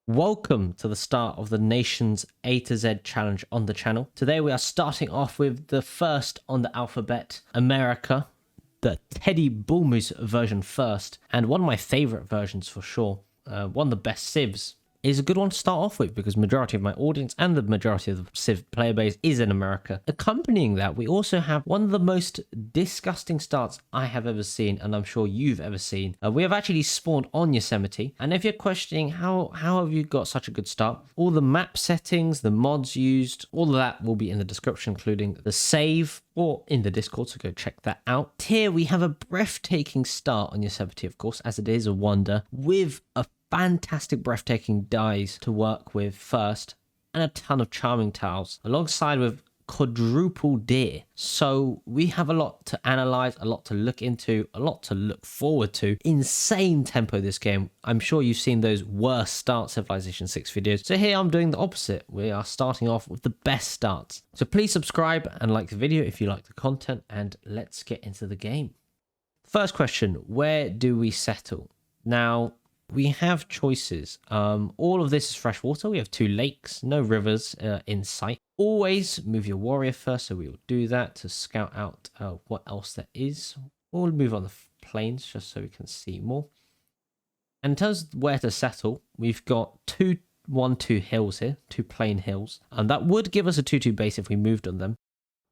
Welcome to the start of the nation's A to Z challenge on the channel. Today we are starting off with the first on the alphabet, America, the Teddy Bullmoose version first, and one of my favorite versions for sure. One of the best civs. Is a good one to start off with because majority of my audience and the majority of the Civ player base is in America. Accompanying that, we also have one of the most disgusting starts I have ever seen, and I'm sure you've ever seen. We have actually spawned on Yosemite, and if you're questioning how have you got such a good start, all the map settings, the mods used, all of that will be in the description, including the save or in the Discord, so go check that out. Here we have a breathtaking start on Yosemite, of course, as it is a wonder, with a fantastic breathtaking dies to work with first and a ton of charming tiles alongside with quadruple deer. So we have a lot to analyze, a lot to look into, a lot to look forward to. Insane tempo this game. I'm sure you've seen those worst start Civilization 6 videos. So here I'm doing the opposite. We are starting off with the best starts. So please subscribe and like the video if you like the content, and let's get into the game. First question, where do we settle? Now, we have choices. All of this is fresh water. We have 2 lakes, no rivers in sight. Always move your warrior first, so we will do that to scout out what else there is. We'll move on the plains just so we can see more. And in terms of where to settle, we've got 2 1-2 hills here, 2 plain hills, and that would give us a 2-2 base if we moved on them.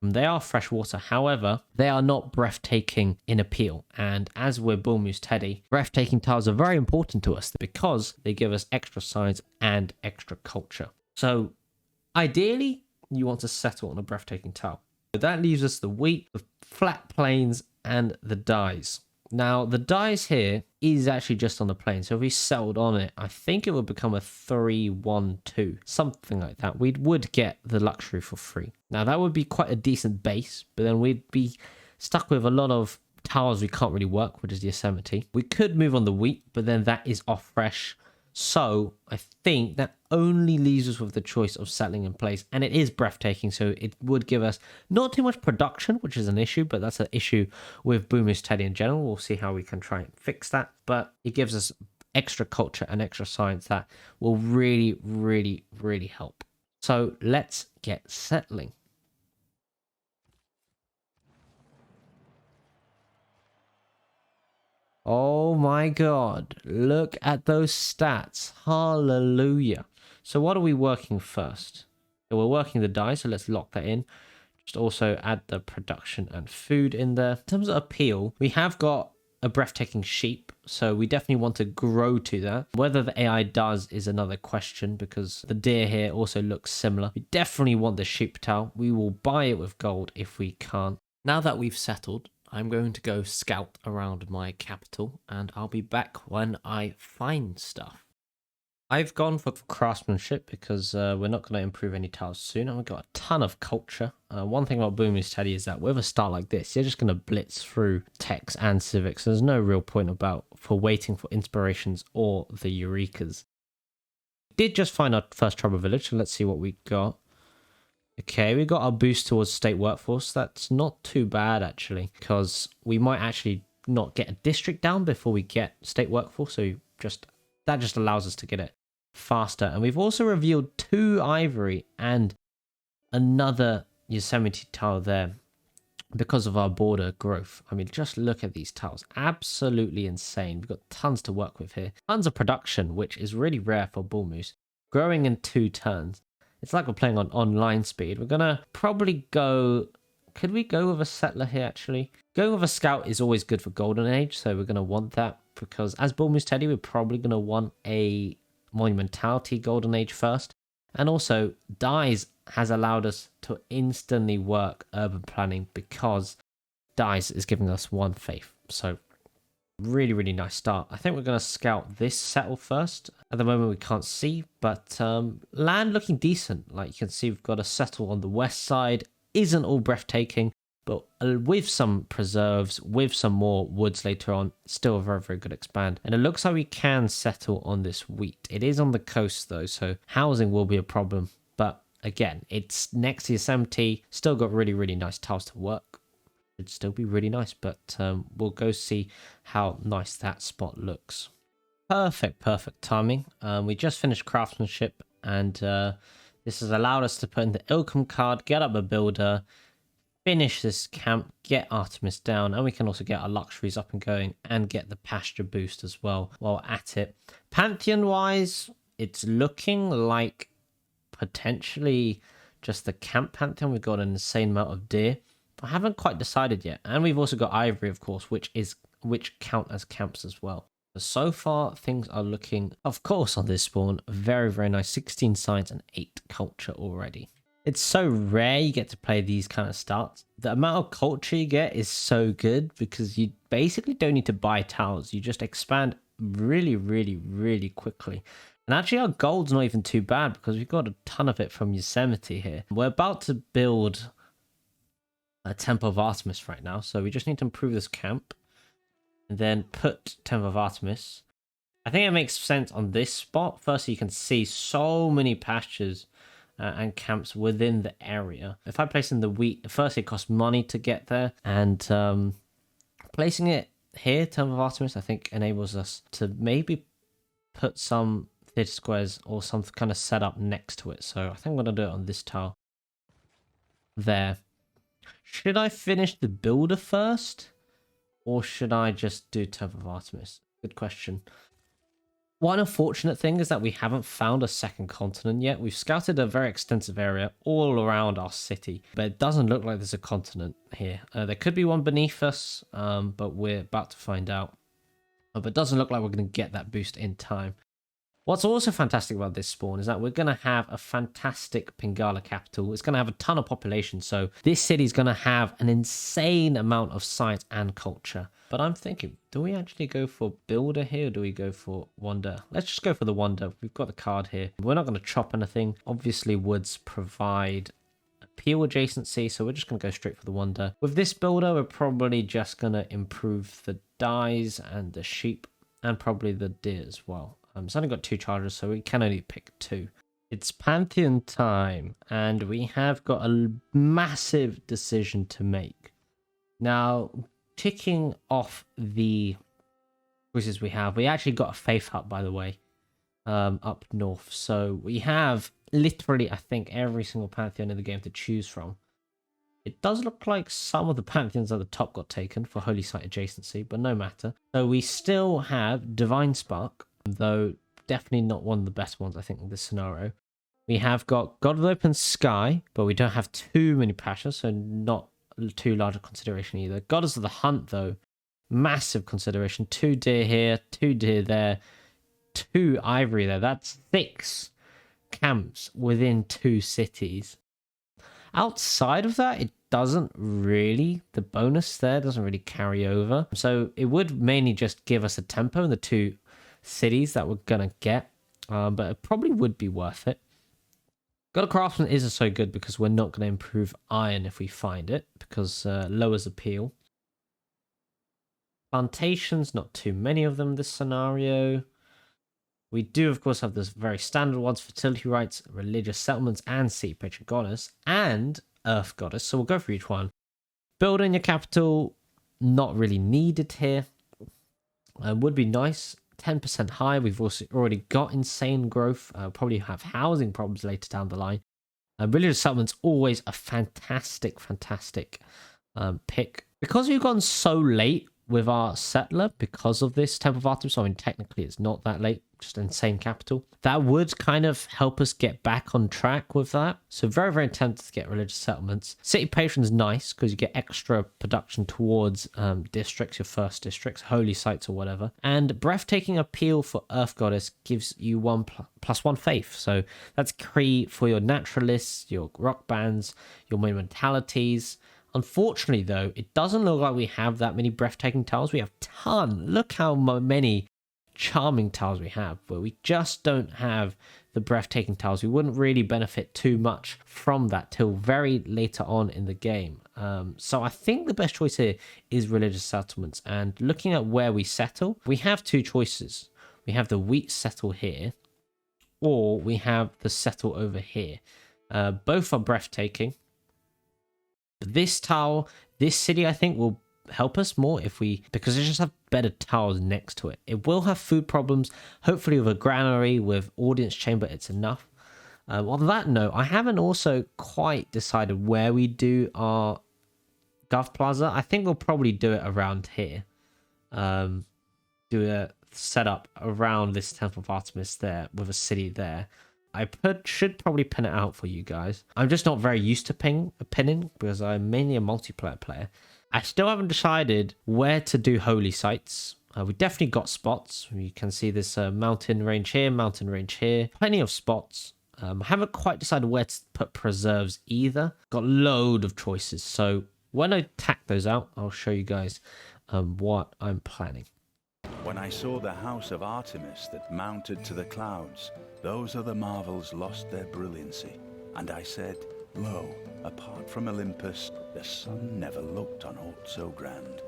They are freshwater, however, they are not breathtaking in appeal. And as we're Bullmoose Teddy, breathtaking tiles are very important to us because they give us extra science and extra culture. So ideally, you want to settle on a breathtaking tile. So that leaves us the wheat, the flat plains, and the dyes. Now, the dyes here is actually just on the plain. So if we settled on it, I think it would become a 3-1-2, something like that. We would get the luxury for free. Now, that would be quite a decent base, but then we'd be stuck with a lot of tiles we can't really work, which is Yosemite. We could move on the wheat, but then that is off fresh. So I think that only leaves us with the choice of settling in place, and it is breathtaking, so it would give us not too much production, which is an issue, but that's an issue with Bullmoose Teddy in general. We'll see how we can try and fix that, but it gives us extra culture and extra science that will really, really, really help. So let's get settling. Oh my god, look at those stats. Hallelujah. So what are we working first? So we're working the die, so let's lock that in. Just also add the production and food in there. In terms of appeal, we have got a breathtaking sheep, so we definitely want to grow to that. Whether the AI does is another question because the deer here also looks similar. We definitely want the sheep tile. We will buy it with gold if we can't. Now that we've settled, I'm going to go scout around my capital, and I'll be back when I find stuff. I've gone for craftsmanship because we're not going to improve any tiles soon, and we've got a ton of culture. One thing about Bullmoose Teddy is that with a start like this, you're just going to blitz through techs and civics. There's no real point for waiting for inspirations or the eurekas. Did just find our first tribal village, so let's see what we got. Okay, we got our boost towards state workforce. That's not too bad, actually, because we might actually not get a district down before we get state workforce. So that just allows us to get it faster. And we've also revealed 2 ivory and another Yosemite tile there because of our border growth. I mean, just look at these tiles. Absolutely insane. We've got tons to work with here. Tons of production, which is really rare for Bullmoose. Growing in 2 turns. It's like we're playing on online speed. We're going to probably go... Could we go with a settler here, actually? Going with a scout is always good for Golden Age, so we're going to want that. Because as Bullmoose Teddy, we're probably going to want a Monumentality Golden Age first. And also, Dyes has allowed us to instantly work urban planning because Dyes is giving us 1 faith. So, really, really nice start. I think we're going to scout this settle first. At the moment, we can't see, but land looking decent. Like you can see, we've got a settle on the west side. Isn't all breathtaking, but with some preserves, with some more woods later on, still a very, very good expand. And it looks like we can settle on this wheat. It is on the coast, though, so housing will be a problem. But again, it's next to Yosemite. Still got really, really nice tiles to work. It'd still be really nice, but we'll go see how nice that spot looks. Perfect timing. We just finished craftsmanship, and this has allowed us to put in the Ilkham card, get up a builder, finish this camp, get Artemis down, and we can also get our luxuries up and going and get the pasture boost as well while at it. Pantheon wise, it's looking like potentially just the camp pantheon. We've got an insane amount of deer. I haven't quite decided yet. And we've also got ivory, of course, which count as camps as well. So far, things are looking, of course, on this spawn, very nice. 16 science and 8 culture already. It's so rare you get to play these kind of starts. The amount of culture you get is so good because you basically don't need to buy towers. You just expand really quickly. And actually our gold's not even too bad because we've got a ton of it from Yosemite here. We're about to build a Temple of Artemis right now. So we just need to improve this camp and then put Temple of Artemis. I think it makes sense on this spot. First, you can see so many pastures and camps within the area. If I place in the wheat, first it costs money to get there, and placing it here, Temple of Artemis, I think enables us to maybe put some theatre squares or some kind of setup next to it. So I think I'm going to do it on this tile there. Should I finish the builder first, or should I just do Temple of Artemis? Good question. One unfortunate thing is that we haven't found a second continent yet. We've scouted a very extensive area all around our city, but it doesn't look like there's a continent here. There could be one beneath us, but we're about to find out. But it doesn't look like we're going to get that boost in time. What's also fantastic about this spawn is that we're going to have a fantastic Pingala capital. It's going to have a ton of population, so this city is going to have an insane amount of science and culture. But I'm thinking, do we actually go for builder here, or do we go for wonder? Let's just go for the wonder. We've got the card here. We're not going to chop anything. Obviously, woods provide appeal adjacency, so we're just going to go straight for the wonder. With this builder, we're probably just going to improve the dyes and the sheep, and probably the deer as well. It's only got 2 chargers, so we can only pick 2. It's Pantheon time, and we have got a massive decision to make. Now, ticking off the choices we have, we actually got a Faith Hut, by the way, up north. So we have literally, I think, every single Pantheon in the game to choose from. It does look like some of the Pantheons at the top got taken for Holy Site adjacency, but no matter. So we still have Divine Spark, though definitely not one of the best ones, I think, in this scenario. We have got God of the Open Sky, but we don't have too many pastures, so not too large a consideration either. Goddess of the Hunt, though, massive consideration. 2 deer here, 2 deer there, 2 ivory there. That's 6 camps within 2 cities. Outside of that, it doesn't really, the bonus there doesn't really carry over. So it would mainly just give us a tempo in the 2 cities that we're gonna get, but it probably would be worth it. God of Craftsman isn't so good because we're not going to improve iron if we find it, because lowers appeal. Plantations, not too many of them this scenario. We do, of course, have this very standard ones: fertility rites, religious settlements, and sea patron goddess, and earth goddess. So we'll go for each one. Building your capital, not really needed here. Would be nice. 10% high. We've also already got insane growth. Probably have housing problems later down the line. Religious settlements, always a fantastic pick. Because we've gone so late with our settler, because of this Temple of Artemis, I mean, technically it's not that late, just insane capital. That would kind of help us get back on track with that. So very tempted to get religious settlements. City patron's nice because you get extra production towards districts, your first districts, holy sites or whatever. And breathtaking appeal for Earth Goddess gives you 1 plus 1 faith. So that's key for your naturalists, your rock bands, your monumentalities. Unfortunately, though, it doesn't look like we have that many breathtaking tiles. We have a ton. Look how many charming tiles we have, but we just don't have the breathtaking tiles. We wouldn't really benefit too much from that till very later on in the game. So I think the best choice here is religious settlements. And looking at where we settle, we have 2 choices. We have the wheat settle here, or we have the settle over here. Both are breathtaking. This tile, this city, I think, will help us more if we, because it just have better tiles next to it. It will have food problems. Hopefully with a granary, with audience chamber, it's enough. On that note, I haven't also quite decided where we do our Gov Plaza. I think we'll probably do it around here. Do a setup around this Temple of Artemis there with a city there. I should probably pin it out for you guys. I'm just not very used to pinning because I'm mainly a multiplayer player. I still haven't decided where to do holy sites. We definitely got spots. You can see this mountain range here, mountain range here. Plenty of spots. I haven't quite decided where to put preserves either. Got a load of choices. So when I tack those out, I'll show you guys what I'm planning. When I saw the house of Artemis that mounted to the clouds, those other marvels lost their brilliancy. And I said, lo, apart from Olympus, the sun never looked on aught so grand.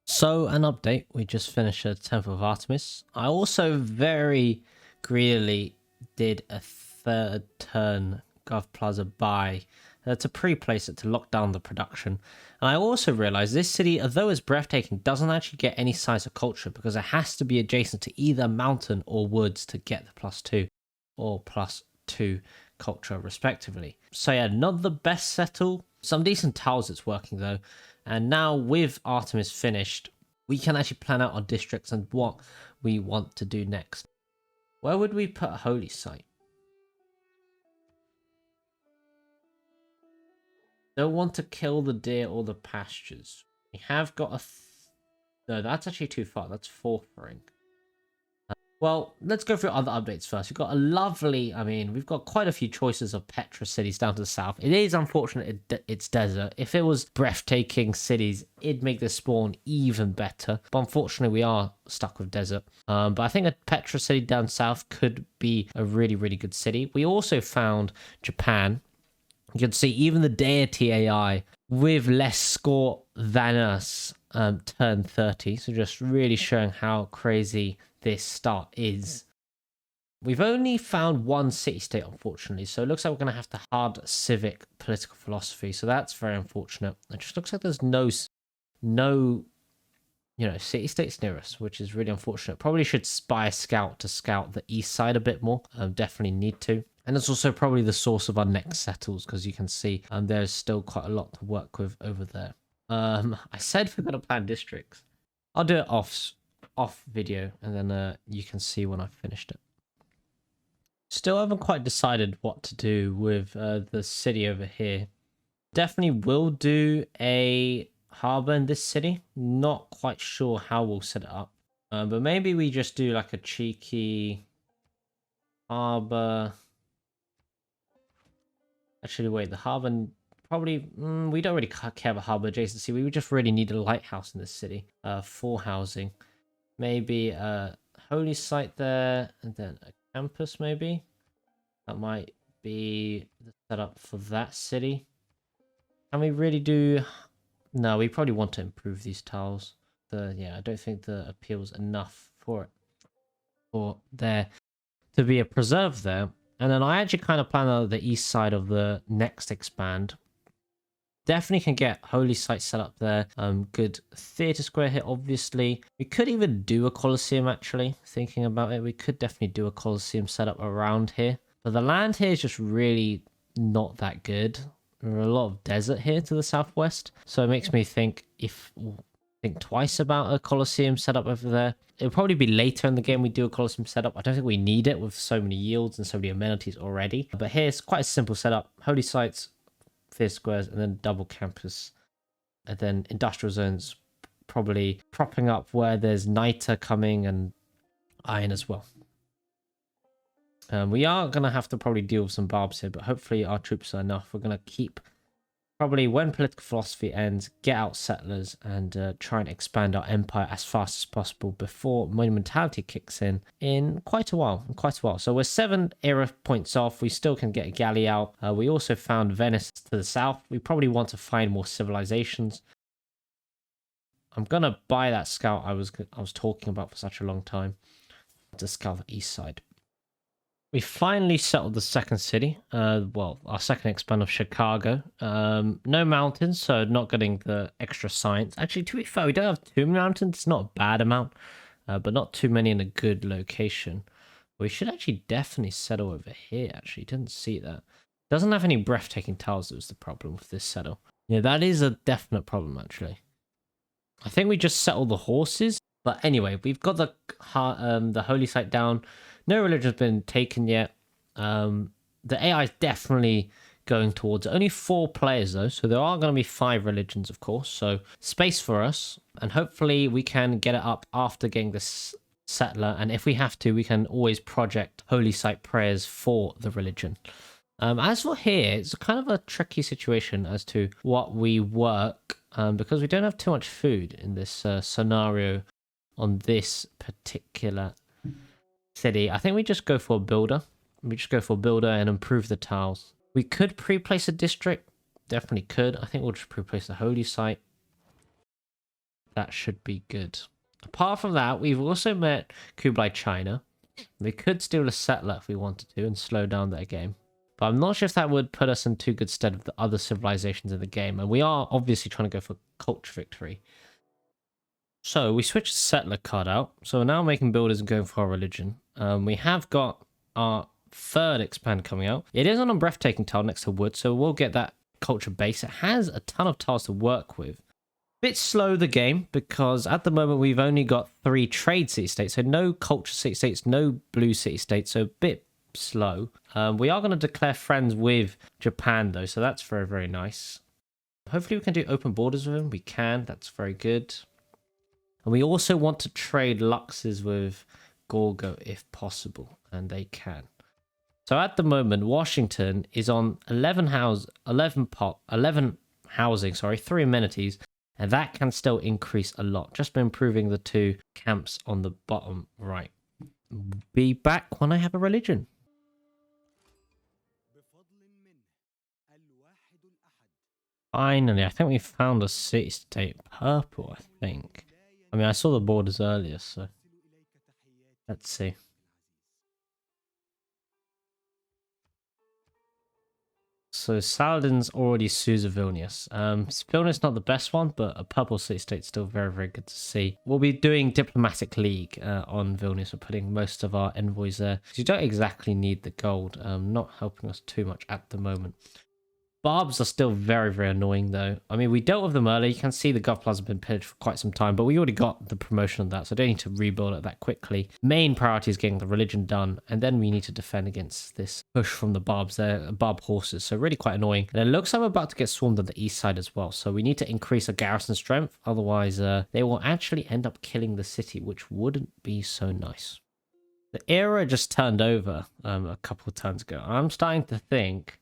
So, an update. We just finished a Temple of Artemis. I also very greedily did a third turn Gov Plaza buy to pre-place it to lock down the production. And I also realized this city, although it's breathtaking, doesn't actually get any size of culture because it has to be adjacent to either mountain or woods to get the +2 or +2 culture respectively. So yeah, not the best settle. Some decent tiles it's working though. And now with Artemis finished, we can actually plan out our districts and what we want to do next. Where would we put a holy site? Don't want to kill the deer or the pastures. We have got a... No, that's actually too far. That's forfeiting. Well, let's go through other updates first. We've got a lovely... I mean, we've got quite a few choices of Petra cities down to the south. It is unfortunate it's desert. If it was breathtaking cities, it'd make the spawn even better. But unfortunately, we are stuck with desert. But I think a Petra city down south could be a really, really good city. We also found Japan. You can see even the Deity AI with less score than us turn 30. So just really showing how crazy this start is. We've only found one city-state, unfortunately. So it looks like we're going to have to hard civic political philosophy. So that's very unfortunate. It just looks like there's no city-states near us, which is really unfortunate. Probably should spy a scout to scout the east side a bit more. Definitely need to. And it's also probably the source of our next settles, because you can see there's still quite a lot to work with over there. I said we're going to plan districts. I'll do it off video, and then you can see when I've finished it. Still haven't quite decided what to do with the city over here. Definitely will do a harbor in this city. Not quite sure how we'll set it up. But maybe we just do like a cheeky harbor. Actually, wait, the harbor probably... we don't really care about harbor adjacency. We would just really need a lighthouse in this city for housing. Maybe a holy site there, and then a campus maybe. That might be the setup for that city. Can we really do... No, we probably want to improve these tiles. Yeah, I don't think the appeal's enough for it. For there to be a preserve there. And then I actually kind of plan on the east side of the next expand. Definitely can get holy site set up there. Good theatre square here, obviously. We could even do a Colosseum, actually. Thinking about it, we could definitely do a Colosseum setup around here. But the land here is just really not that good. There are a lot of desert here to the southwest. So it makes me think twice about a Colosseum setup over there. It'll probably be later in the game we do a Colosseum setup. I don't think we need it with so many yields and so many amenities already. But here's quite a simple setup. Holy sites, theatre squares, and then double campus. And then industrial zones, probably propping up where there's niter coming and iron as well. We are going to have to probably deal with some barbs here, but hopefully our troops are enough. We're going to keep... Probably when political philosophy ends, get out settlers and try and expand our empire as fast as possible before monumentality kicks in quite a while. So we're 7 era points off. We still can get a galley out. We also found Venice to the south. We probably want to find more civilizations. I'm gonna buy that scout I was talking about for such a long time. Discover east side. We finally settled the second city. Well, our second expand of Chicago. No mountains, so not getting the extra science. Actually, to be fair, we don't have too many mountains. It's not a bad amount, but not too many in a good location. We should actually definitely settle over here, actually. Didn't see that. Doesn't have any breathtaking towers, that was the problem with this settle. Yeah, that is a definite problem, actually. I think we just settled the horses. But anyway, we've got the holy site down. No religion's been taken yet. The AI is definitely going towards it. Only 4 players though, so there are going to be 5 religions, of course. So space for us, and hopefully we can get it up after getting this settler. And if we have to, we can always project holy site prayers for the religion. As for here, it's kind of a tricky situation as to what we work, because we don't have too much food in this scenario on this particular city. I think we just go for a builder. We just go for a builder and improve the tiles. We could pre-place a district. Definitely could. I think we'll just pre-place the holy site. That should be good. Apart from that, we've also met Kublai China. We could steal a settler if we wanted to and slow down their game. But I'm not sure if that would put us in too good stead with the other civilizations in the game. And we are obviously trying to go for culture victory. So we switched the settler card out. So we're now making builders and going for our religion. We have got our third expand coming out. It is on a breathtaking tile next to wood, so we'll get that culture base. It has a ton of tiles to work with. Bit slow the game because at the moment we've only got 3 trade city states, so no culture city states, no blue city states, so a bit slow. We are going to declare friends with Japan though, so that's very, very nice. Hopefully we can do open borders with them. We can. That's very good. And we also want to trade luxes with Gorgo if possible, and they can. So at the moment, Washington is on 11 housing, 3 amenities, and that can still increase a lot. Just by improving the 2 camps on the bottom right. Be back when I have a religion. Finally, I think we found a city state purple, I think. I mean, I saw the borders earlier, so let's see. So Saladin's already Susa Vilnius. Vilnius not the best one, but a purple city state still very, very good to see. We'll be doing Diplomatic League on Vilnius. We're putting most of our envoys there. So you don't exactly need the gold. Not helping us too much at the moment. Barbs are still very, very annoying though. I mean, we dealt with them earlier. You can see the Gov Plaza has been pillaged for quite some time, but we already got the promotion on that, so I don't need to rebuild it that quickly. Main priority is getting the religion done, and then we need to defend against this push from the Barbs there, Barb horses, so really quite annoying. And it looks like we're about to get swarmed on the east side as well, so we need to increase our garrison strength, otherwise they will actually end up killing the city, which wouldn't be so nice. The era just turned over a couple of turns ago. I'm starting to think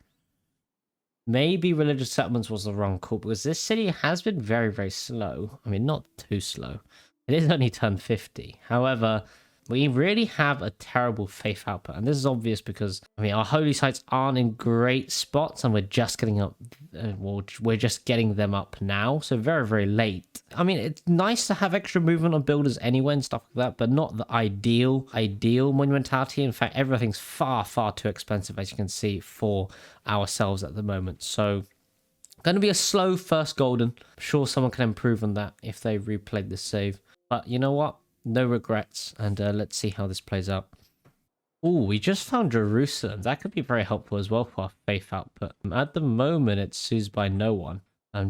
maybe religious settlements was the wrong call, because this city has been very, very slow. I mean, not too slow. It is only turned 50. However, we really have a terrible faith output. And this is obvious because, I mean, our holy sites aren't in great spots and we're just getting up, we're just getting them up now. So very, very late. I mean, it's nice to have extra movement on builders anyway and stuff like that, but not the ideal monumentality. In fact, everything's far, far too expensive, as you can see, for ourselves at the moment. So going to be a slow first golden. I'm sure someone can improve on that if they replayed this save. But you know what? No regrets, and let's see how this plays out. Oh, we just found Jerusalem. That could be very helpful as well for our faith output. At the moment, it's used by no one.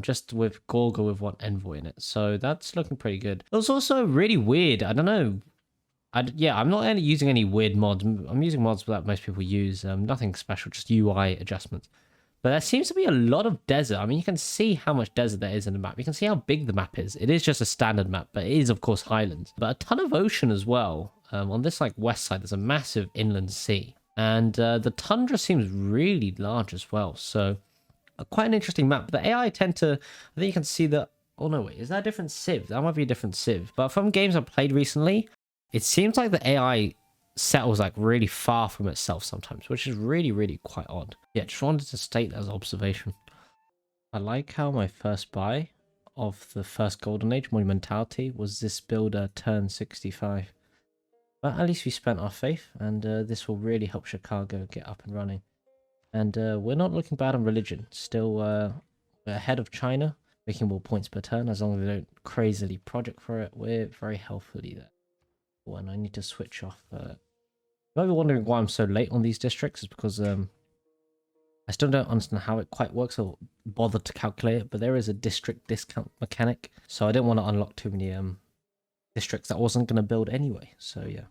Just with Gorgo with 1 envoy in it. So that's looking pretty good. It was also really weird. I don't know. I'm not using any weird mods. I'm using mods that most people use. Nothing special, just UI adjustments. But there seems to be a lot of desert. I mean, you can see how much desert there is in the map. You can see how big the map is. It is just a standard map, but it is, of course, Highlands. But a ton of ocean as well. On this west side, there's a massive inland sea. And the tundra seems really large as well. So quite an interesting map. The AI tend to... I think you can see that... Oh, no, wait. Is that a different civ? That might be a different civ. But from games I've played recently, it seems like the AI settles really far from itself sometimes, which is really, really quite odd. Yeah, just wanted to state that as observation. I like how my first buy of the first Golden Age monumentality was this builder turn 65. But at least we spent our faith, and this will really help Chicago get up and running. And we're not looking bad on religion. Still, we're ahead of China, making more points per turn. As long as we don't crazily project for it, we're very healthily there. Oh, and I need to switch off. You might be wondering why I'm so late on these districts. It's because I still don't understand how it quite works or bother to calculate it. But there is a district discount mechanic, so I didn't want to unlock too many districts that I wasn't going to build anyway. So yeah.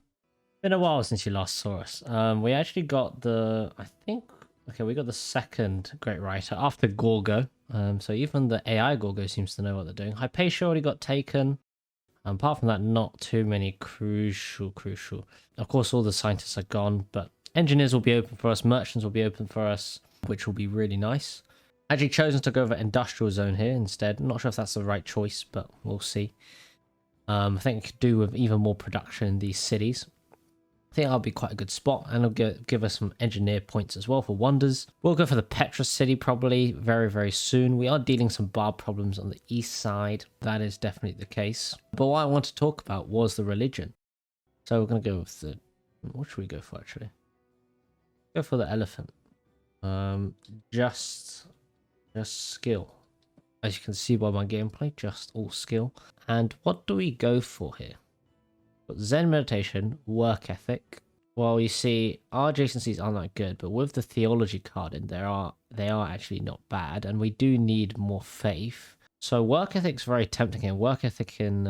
Been a while since you last saw us. We actually got we got the second Great Writer after Gorgo. So even the AI Gorgo seems to know what they're doing. Hypatia already got taken. Apart from that, not too many crucial. Of course, all the scientists are gone, but engineers will be open for us. Merchants will be open for us, which will be really nice. Actually chosen to go over industrial zone here instead. Not sure if that's the right choice, but we'll see. I think we could do with even more production in these cities. I think that'll be quite a good spot, and it'll give us some engineer points as well for wonders. We'll go for the Petra City probably very, very soon. We are dealing some barb problems on the east side. That is definitely the case. But what I want to talk about was the religion. So we're going to go with the... What should we go for, actually? Go for the elephant. Just skill. As you can see by my gameplay, just all skill. And what do we go for here? Zen meditation, work ethic. Well, you see, our adjacencies aren't that good, but with the theology card in, they are actually not bad, and we do need more faith. So work ethic's very tempting here. Work ethic in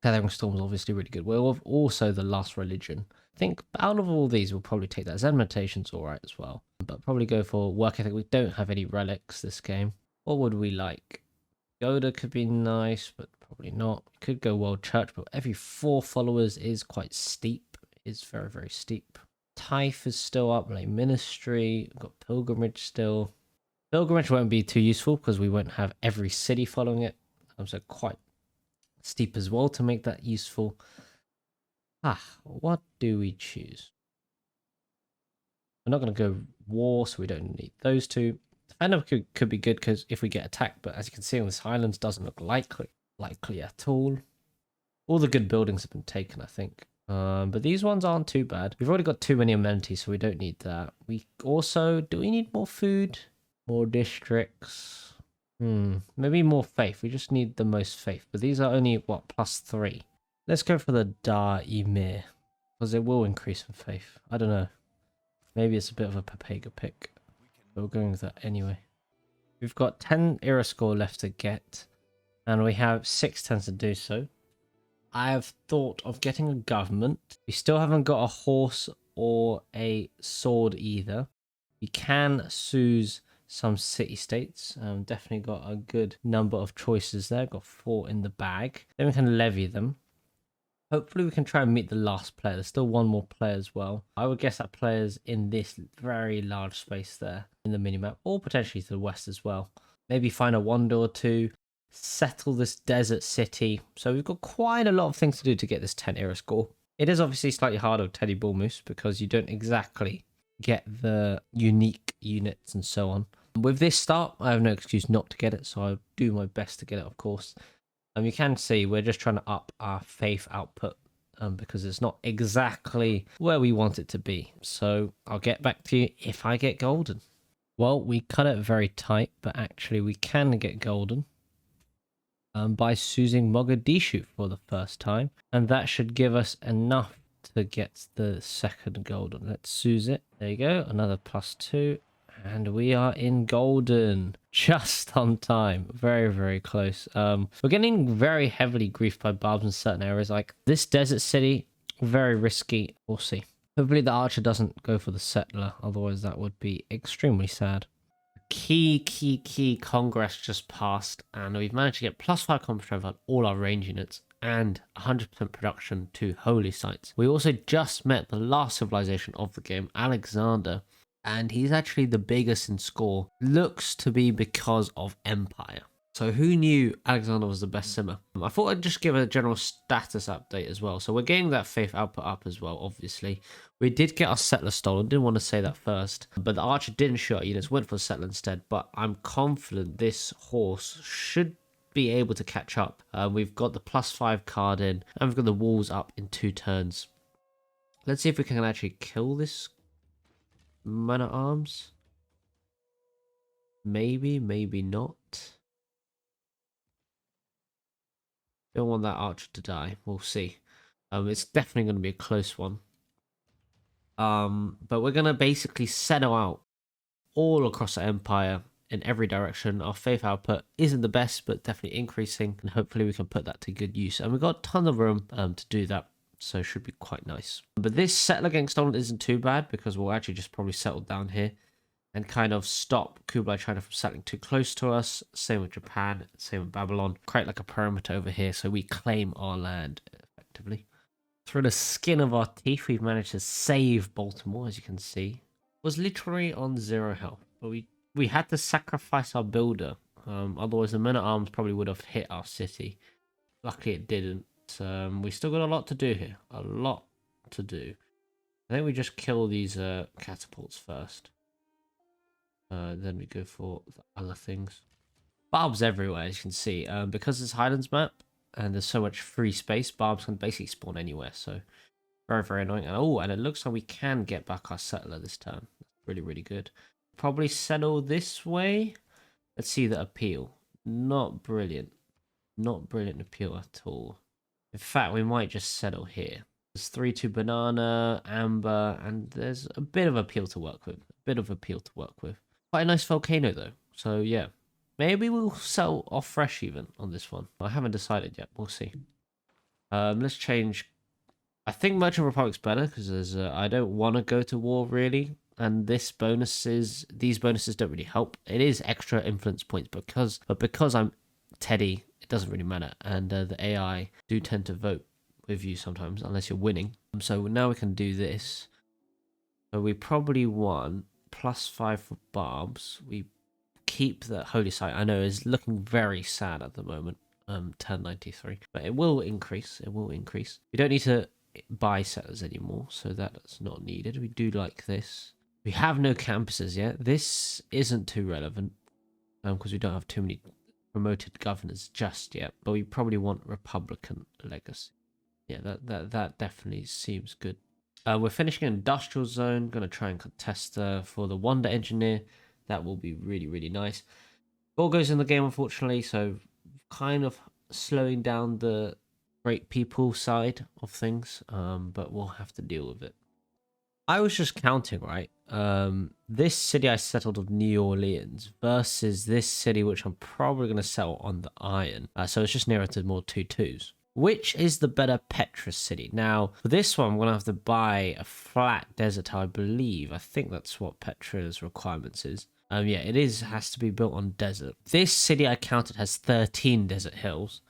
Gathering Storm is obviously really good. We're also the last religion. I think out of all these, we'll probably take that. Zen meditation's alright as well, but probably go for work ethic. We don't have any relics this game. What would we like? Yoda could be nice, but probably not. We could go World Church, but every 4 followers is quite steep. It's very, very steep. Tithe is still up, like Ministry. We've got Pilgrimage still. Pilgrimage won't be too useful because we won't have every city following it. So quite steep as well to make that useful. What do we choose? We're not going to go war, so we don't need those two. Defender could be good because if we get attacked, but as you can see on this Highlands, doesn't look likely at all. All the good buildings have been taken, I think. But these ones aren't too bad. We've already got too many amenities, so we don't need that. Do we need more food? More districts? Maybe more faith. We just need the most faith. But these are only, +3. Let's go for the Dar Emir, because it will increase in faith. I don't know. Maybe it's a bit of a Papega pick. But we're going with that anyway. We've got 10 era score left to get, and we have 6 turns to do so. I have thought of getting a government. We still haven't got a horse or a sword either. We can seize some city-states. Definitely got a good number of choices there. Got 4 in the bag. Then we can levy them. Hopefully we can try and meet the last player. There's still one more player as well. I would guess that player's in this very large space there in the minimap, or potentially to the west as well. Maybe find a wonder or two, settle this desert city. So we've got quite a lot of things to do to get this 10 era score. It is obviously slightly harder with Teddy Bullmoose because you don't exactly get the unique units and so on. With this start, I have no excuse not to get it, so I'll do my best to get it, of course. You can see we're just trying to up our faith output because it's not exactly where we want it to be. So I'll get back to you if I get golden. Well, we cut it very tight, but actually we can get golden by choosing Mogadishu for the first time. And that should give us enough to get the second golden. Let's choose it. There you go, another +2. And we are in golden, just on time. Very, very close. We're getting very heavily griefed by barbs in certain areas. Like this desert city, very risky. We'll see. Hopefully the archer doesn't go for the settler. Otherwise that would be extremely sad. Key Congress just passed. And we've managed to get +5 combat strength on all our range units. And 100% production to holy sites. We also just met the last civilization of the game, Alexander. And he's actually the biggest in score. Looks to be because of Empire. So who knew Alexander was the best simmer? I thought I'd just give a general status update as well. So we're getting that faith output up as well, obviously. We did get our settler stolen. Didn't want to say that first. But the archer didn't shoot our units. Went for the settler instead. But I'm confident this horse should be able to catch up. We've got the +5 card in. And we've got the walls up in 2 turns. Let's see if we can actually kill this man at arms. Maybe, maybe not. Don't want that archer to die. We'll see. It's definitely going to be a close one. But we're going to basically settle out all across the empire in every direction. Our faith output isn't the best, but definitely increasing, and hopefully we can put that to good use. And we've got a ton of room to do that, so it should be quite nice. But this settler getting stolen isn't too bad, because we'll actually just probably settle down here and kind of stop Kublai China from settling too close to us. Same with Japan, same with Babylon. Create like a perimeter over here so we claim our land effectively. Through the skin of our teeth, we've managed to save Baltimore, as you can see. It was literally on 0 health, but we had to sacrifice our builder. Otherwise the men-at-arms probably would have hit our city. Luckily it didn't. We still got a lot to do here. A lot to do. I think we just kill these catapults first. Then we go for the other things. Barbs everywhere, as you can see. Because it's Highlands map and there's so much free space, barbs can basically spawn anywhere. So very, very annoying. And it looks like we can get back our settler this turn. Really, really good. Probably settle this way. Let's see the appeal. Not brilliant. Not brilliant appeal at all. In fact, we might just settle here. There's 3-2 banana, amber, and there's a bit of appeal to work with. Quite a nice volcano though, so yeah. Maybe we'll sell off fresh even on this one. I haven't decided yet, we'll see. Let's change. I think Merchant Republic's better because there's I don't want to go to war really, and these bonuses don't really help. It is extra influence points but because I'm Teddy, it doesn't really matter, and the AI do tend to vote with you sometimes unless you're winning. So now we can do this. So we probably want +5 for barbs. We keep the holy site. I know is looking very sad at the moment. 1093, but it will increase. We don't need to buy settlers anymore, so that's not needed. We do like this. We have no campuses yet. This isn't too relevant because we don't have too many promoted governors just yet, but we probably want Republican legacy. Yeah, that definitely seems good. We're finishing an industrial zone. Going to try and contest for the Wonder Engineer. That will be really, really nice. All goes in the game, unfortunately, so kind of slowing down the great people side of things, but we'll have to deal with it. I was just counting, right? This city I settled of New Orleans versus this city, which I'm probably going to settle on the Iron. So it's just nearer to more 2-2s. Which is the better Petra city? Now, for this one, I'm going to have to buy a flat desert, I believe. I think that's what Petra's requirements is. Yeah, it has to be built on desert. This city I counted has 13 desert hills,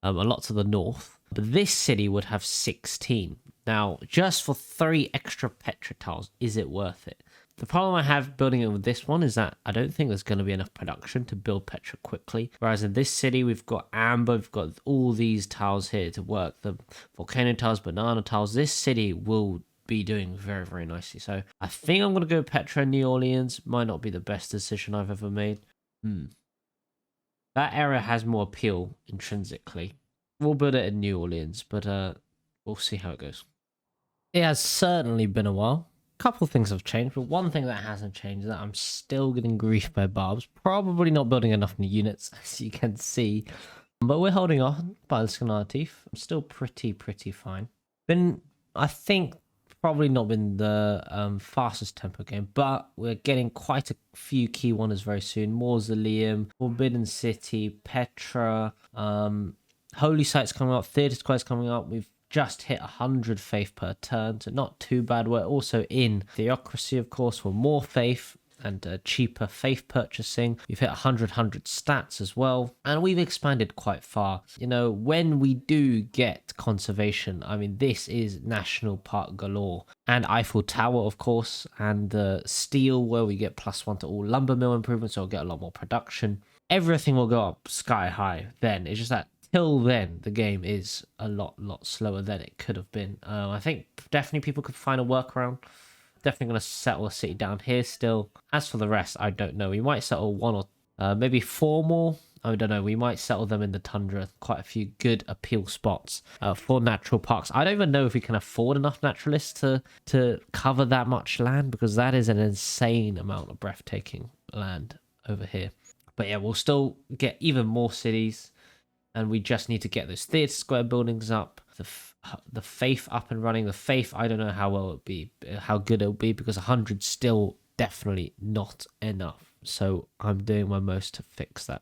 a lot to the north. But this city would have 16. Now, just for 3 extra Petra tiles, is it worth it? The problem I have building it with this one is that I don't think there's going to be enough production to build Petra quickly. Whereas in this city, we've got amber, we've got all these tiles here to work. The volcano tiles, banana tiles. This city will be doing very, very nicely. So I think I'm going to go Petra New Orleans. Might not be the best decision I've ever made. That area has more appeal intrinsically. We'll build it in New Orleans, but we'll see how it goes. It has certainly been a while. A couple of things have changed, but one thing that hasn't changed is that I'm still getting grief by barbs. Probably not building enough new units, as you can see. But we're holding on by the skin of our teeth. I'm still pretty fine. I think, probably not been the fastest tempo game, but we're getting quite a few key wonders very soon. Mausoleum, Forbidden City, Petra, Holy Site's coming up, Theatre Square's coming up. We've just hit 100 faith per turn, so not too bad. We're also in Theocracy, of course, for more faith and cheaper faith purchasing. We've hit 100 stats as well, and we've expanded quite far. You know, when we do get conservation, I mean, this is national park galore. And Eiffel Tower, of course, and the steel, where we get +1 to all lumber mill improvements, so we'll get a lot more production. Everything will go up sky high then. It's just that till then, the game is a lot slower than it could have been. I think definitely people could find a workaround. Definitely going to settle a city down here still. As for the rest, I don't know. We might settle 1 or maybe 4 more I don't know, we might settle them in the tundra. Quite a few good appeal spots for natural parks. I don't even know if we can afford enough naturalists to cover that much land, because that is an insane amount of breathtaking land over here. But yeah, we'll still get even more cities, and we just need to get those theatre square buildings up, the Faith up and running. The Faith, I don't know how well it'll be, how good it'll be, because 100 still definitely not enough. So I'm doing my most to fix that.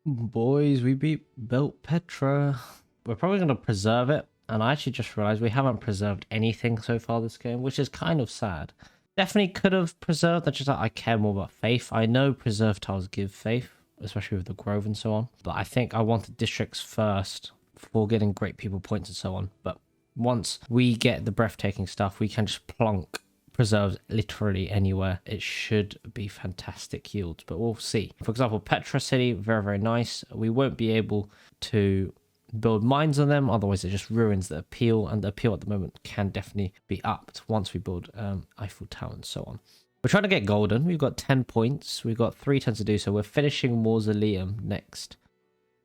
Boys, we built Petra. We're probably going to preserve it. And I actually just realized we haven't preserved anything so far this game, which is kind of sad. Definitely could have preserved. That's just that I care more about faith. I know preserve tiles give faith, especially with the grove and so on. But I think I wanted districts first before getting great people points and so on. But once we get the breathtaking stuff, we can just plonk preserves literally anywhere. It should be fantastic yields, but we'll see. For example, Petra City, very, very nice. We won't be able to build mines on them, otherwise it just ruins the appeal, and the appeal at the moment can definitely be upped once we build Eiffel Tower and so on. We're trying to get golden. We've got 10 points. We've got 3 turns to do so. We're finishing Mausoleum next.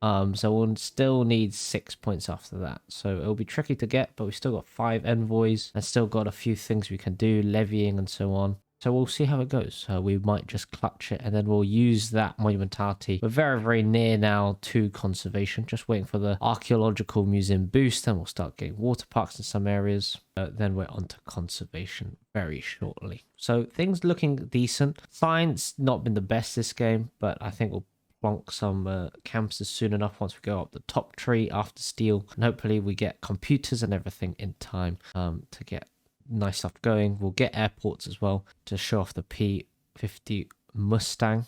So we'll still need 6 points after that. So it'll be tricky to get, but we've still got 5 envoys and still got a few things we can do, levying and so on. So we'll see how it goes. We might just clutch it, and then we'll use that monumentality. We're very, very near now to conservation. Just waiting for the archaeological museum boost, and we'll start getting water parks in some areas. Then we're on to conservation very shortly. So things looking decent. Science not been the best this game, but I think we'll plonk some campuses soon enough once we go up the top tree after steel, and hopefully we get computers and everything in time to get nice stuff going. We'll get airports as well to show off the P51 Mustang,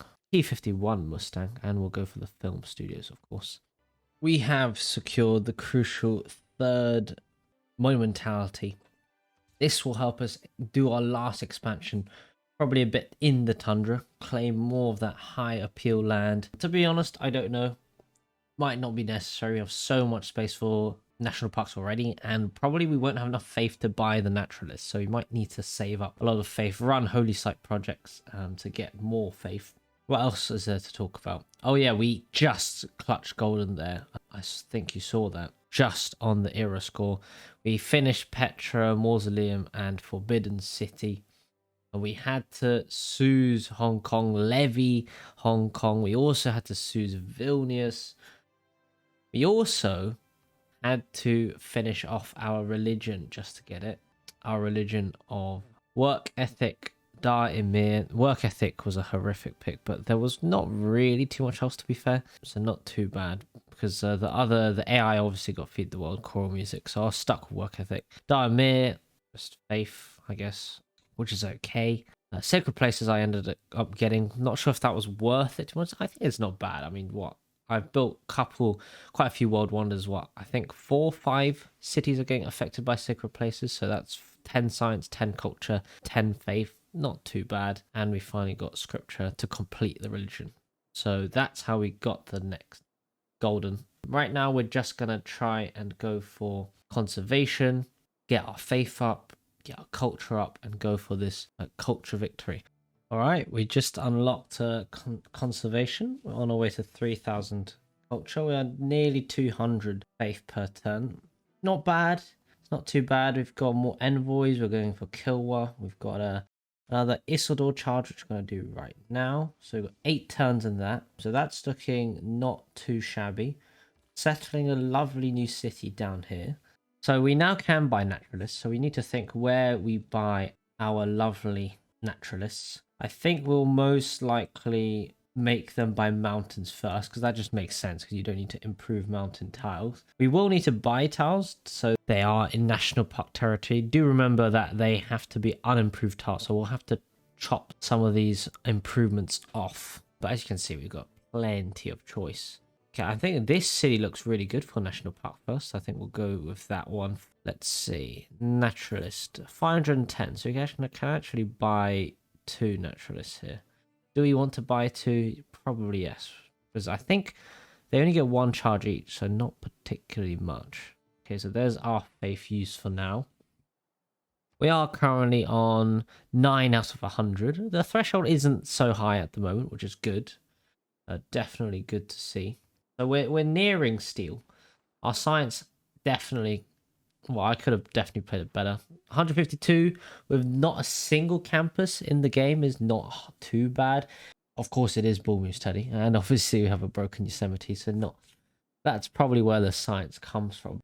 and we'll go for the film studios, of course. We have secured the crucial 3rd monumentality. This will help us do our last expansion, probably a bit in the tundra, claim more of that high appeal land. To be honest, I don't know. Might not be necessary. We have so much space for national parks already, and probably we won't have enough faith to buy the naturalists, so we might need to save up a lot of faith, run holy site projects to get more faith. What else is there to talk about? Oh yeah, we just clutched golden there. I think you saw that just on the era score. We finished Petra, Mausoleum and Forbidden City, and we had to seize Hong Kong, levy Hong Kong. We also had to seize Vilnius. We also had to finish off our religion just to get it. Our religion of work ethic, Da Emir. Work ethic was a horrific pick, but there was not really too much else, to be fair. So not too bad, because the AI obviously got Feed the World, choral music, so I was stuck with work ethic. Da Emir, just faith, I guess, which is okay. Sacred places I ended up getting. Not sure if that was worth it too much. I think it's not bad. I mean, what? I've built quite a few world wonders. What, I think 4 or 5 cities are getting affected by sacred places. So that's 10 science, 10 culture, 10 faith. Not too bad. And we finally got scripture to complete the religion. So that's how we got the next golden. Right now we're just going to try and go for conservation, get our faith up, get our culture up, and go for this culture victory. All right, we just unlocked conservation. We're on our way to 3,000 culture. We are nearly 200 faith per turn. Not bad. It's not too bad. We've got more envoys. We're going for Kilwa. We've got another Isildur charge, which we're going to do right now. So we've got 8 turns in that. So that's looking not too shabby. Settling a lovely new city down here. So we now can buy naturalists. So we need to think where we buy our lovely naturalists. I think we'll most likely make them by mountains first, because that just makes sense, because you don't need to improve mountain tiles. We will need to buy tiles, so they are in national park territory. Do remember that they have to be unimproved tiles, so we'll have to chop some of these improvements off. But as you can see, we've got plenty of choice. Okay, I think this city looks really good for national park first. I think we'll go with that one. Let's see, naturalist 510. So we can actually buy 2 naturalists here. Do we want to buy 2? Probably yes, because I think they only get 1 charge each, so not particularly much. Okay, so there's our faith use for now. We are currently on 9 out of 100. The threshold isn't so high at the moment, which is good. Definitely good to see. So we're nearing steel. Our science definitely. Well, I could have definitely played it better. 152 with not a single campus in the game is not too bad. Of course, it is Bull Moose Teddy, and obviously we have a broken Yosemite, so not. That's probably where the science comes from.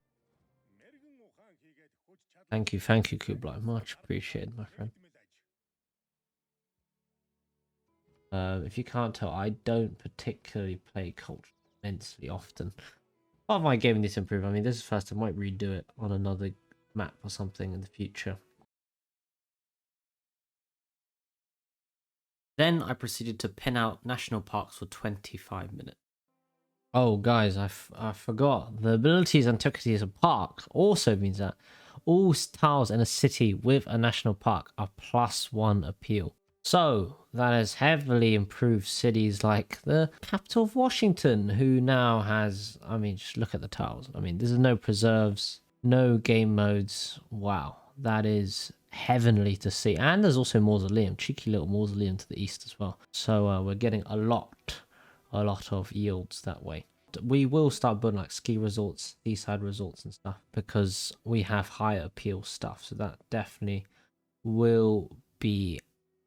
Thank you, Kublai. Much appreciated, my friend. If you can't tell, I don't particularly play culture immensely often. Part of my gaming needs to improve. I mean, this is first. I might redo it on another map or something in the future. Then I proceeded to pin out national parks for 25 minutes. Oh, guys, I forgot. The abilities Antiquity is a park also means that all tiles in a city with a national park are +1 appeal. So that has heavily improved cities like the capital of Washington, who now has, I mean, just look at the tiles. I mean, there's no preserves, no game modes. Wow, that is heavenly to see. And there's also mausoleum, cheeky little mausoleum to the east as well. So we're getting a lot of yields that way. We will start building like ski resorts, seaside resorts and stuff because we have higher appeal stuff. So that definitely will be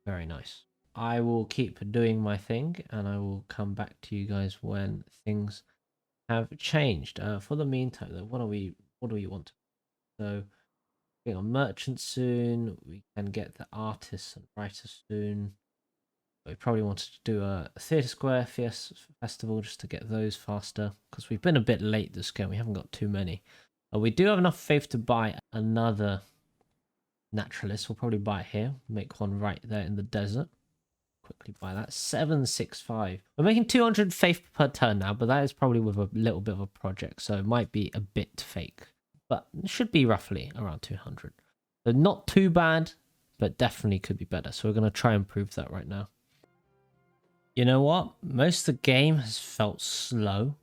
very nice. I will keep doing my thing and I will come back to you guys when things have changed. For the meantime, though, what do we want? So, getting on merchant soon. We can get the artists and writers soon. We probably wanted to do a Theatre Square festival just to get those faster because we've been a bit late this game. We haven't got too many. We do have enough faith to buy another naturalist. We'll probably buy it here. Make one right there in the desert. Quickly buy that. 765. We're making 200 faith per turn now, but that is probably with a little bit of a project, so it might be a bit fake. But it should be roughly around 200. So not too bad, but definitely could be better. So we're going to try and improve that right now. You know what? Most of the game has felt slow,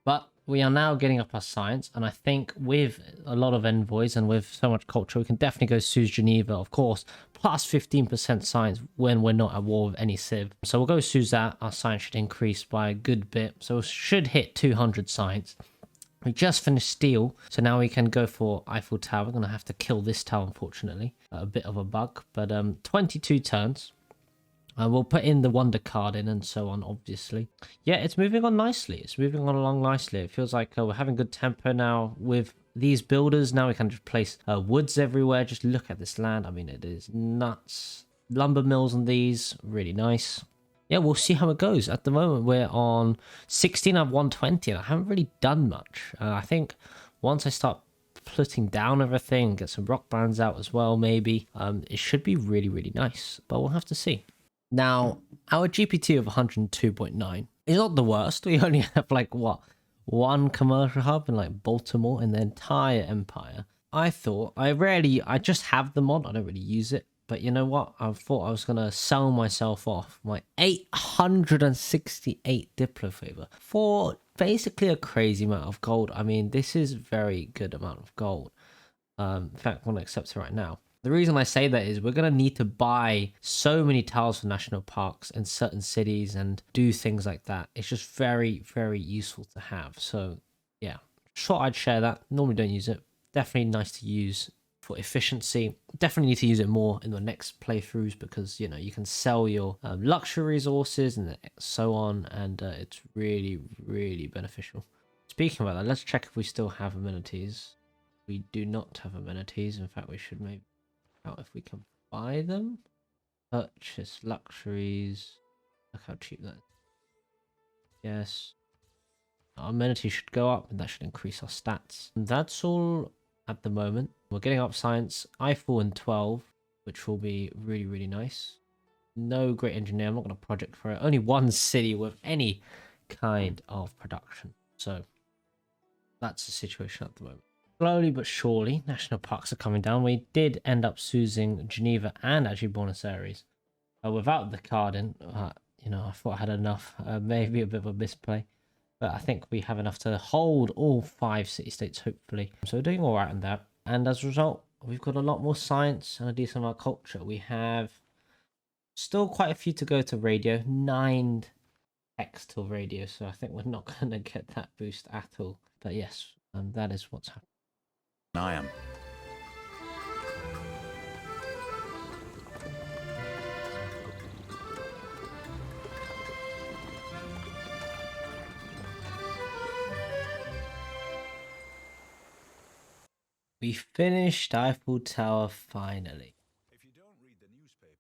but we are now getting up our science, and I think with a lot of envoys and with so much culture, we can definitely go Suze Geneva, of course, plus 15% science when we're not at war with any civ. So we'll go Suze that. Our science should increase by a good bit, so we should hit 200 science. We just finished steel, so now we can go for Eiffel Tower. We're going to have to kill this tower, unfortunately. A bit of a bug, but 22 turns. We'll put in the wonder card in and so on, obviously. Yeah, it's moving on nicely. It's moving on along nicely. It feels like we're having good tempo now with these builders. Now we can just place woods everywhere. Just look at this land. I mean, it is nuts. Lumber mills on these, really nice. Yeah, we'll see how it goes. At the moment, we're on 16 of 120, and I haven't really done much. I think once I start putting down everything, get some rock bands out as well, maybe, it should be really, really nice. But we'll have to see. Now, our GPT of 102.9 is not the worst. We only have like, what, one commercial hub in like Baltimore in the entire empire. I just have the mod. I don't really use it. But you know what? I thought I was going to sell myself off my 868 Diplo favor for basically a crazy amount of gold. I mean, this is a very good amount of gold. In fact, I want to accept it right now. The reason I say that is we're going to need to buy so many tiles for national parks in certain cities and do things like that. It's just very, very useful to have. So, yeah, sure, I'd share that. Normally don't use it. Definitely nice to use for efficiency. Definitely need to use it more in the next playthroughs because, you know, you can sell your luxury resources and so on. And it's really, really beneficial. Speaking about that, let's check if we still have amenities. We do not have amenities. In fact, we should maybe out if we can buy them. Purchase luxuries. Look how cheap that is. Yes. Our amenity should go up and that should increase our stats. And that's all at the moment. We're getting up science. Eiffel in 12, which will be really, really nice. No great engineer. I'm not going to project for it. Only one city with any kind of production. So that's the situation at the moment. Slowly but surely, national parks are coming down. We did end up choosing Geneva and actually Buenos Aires. Without the card in, you know, I thought I had enough. Maybe a bit of a misplay. But I think we have enough to hold all 5 city-states, hopefully. So we're doing all right on that. And as a result, we've got a lot more science and a decent amount of culture. We have still quite a few to go to radio. 9 text or radio, so I think we're not going to get that boost at all. But yes, that is what's happening. I am. We finished Eiffel Tower finally.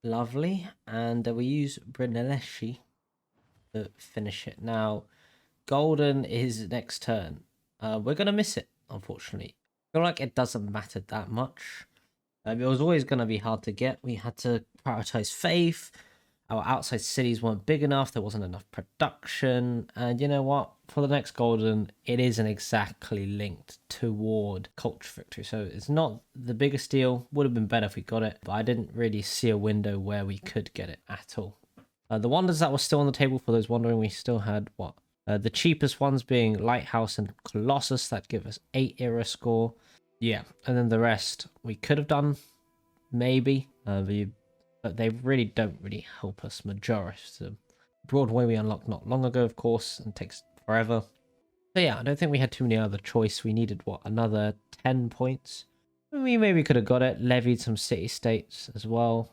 Lovely, and we use brenz to finish it. Now, golden is next turn. We're going to miss it, unfortunately. I feel like it doesn't matter that much. It was always going to be hard to get. We had to prioritize faith. Our outside cities weren't big enough. There wasn't enough production. And you know what? For the next golden, it isn't exactly linked toward culture victory. So it's not the biggest deal. Would have been better if we got it. But I didn't really see a window where we could get it at all. The wonders that were still on the table, for those wondering, we still had what? The cheapest ones being Lighthouse and Colossus. That give us 8 era score. Yeah. And then the rest we could have done. Maybe. But they really don't really help us majority. So Broadway we unlocked not long ago, of course, and takes forever. So yeah, I don't think we had too many other choice. We needed, what, another 10 points? We maybe could have got it, levied some city-states as well.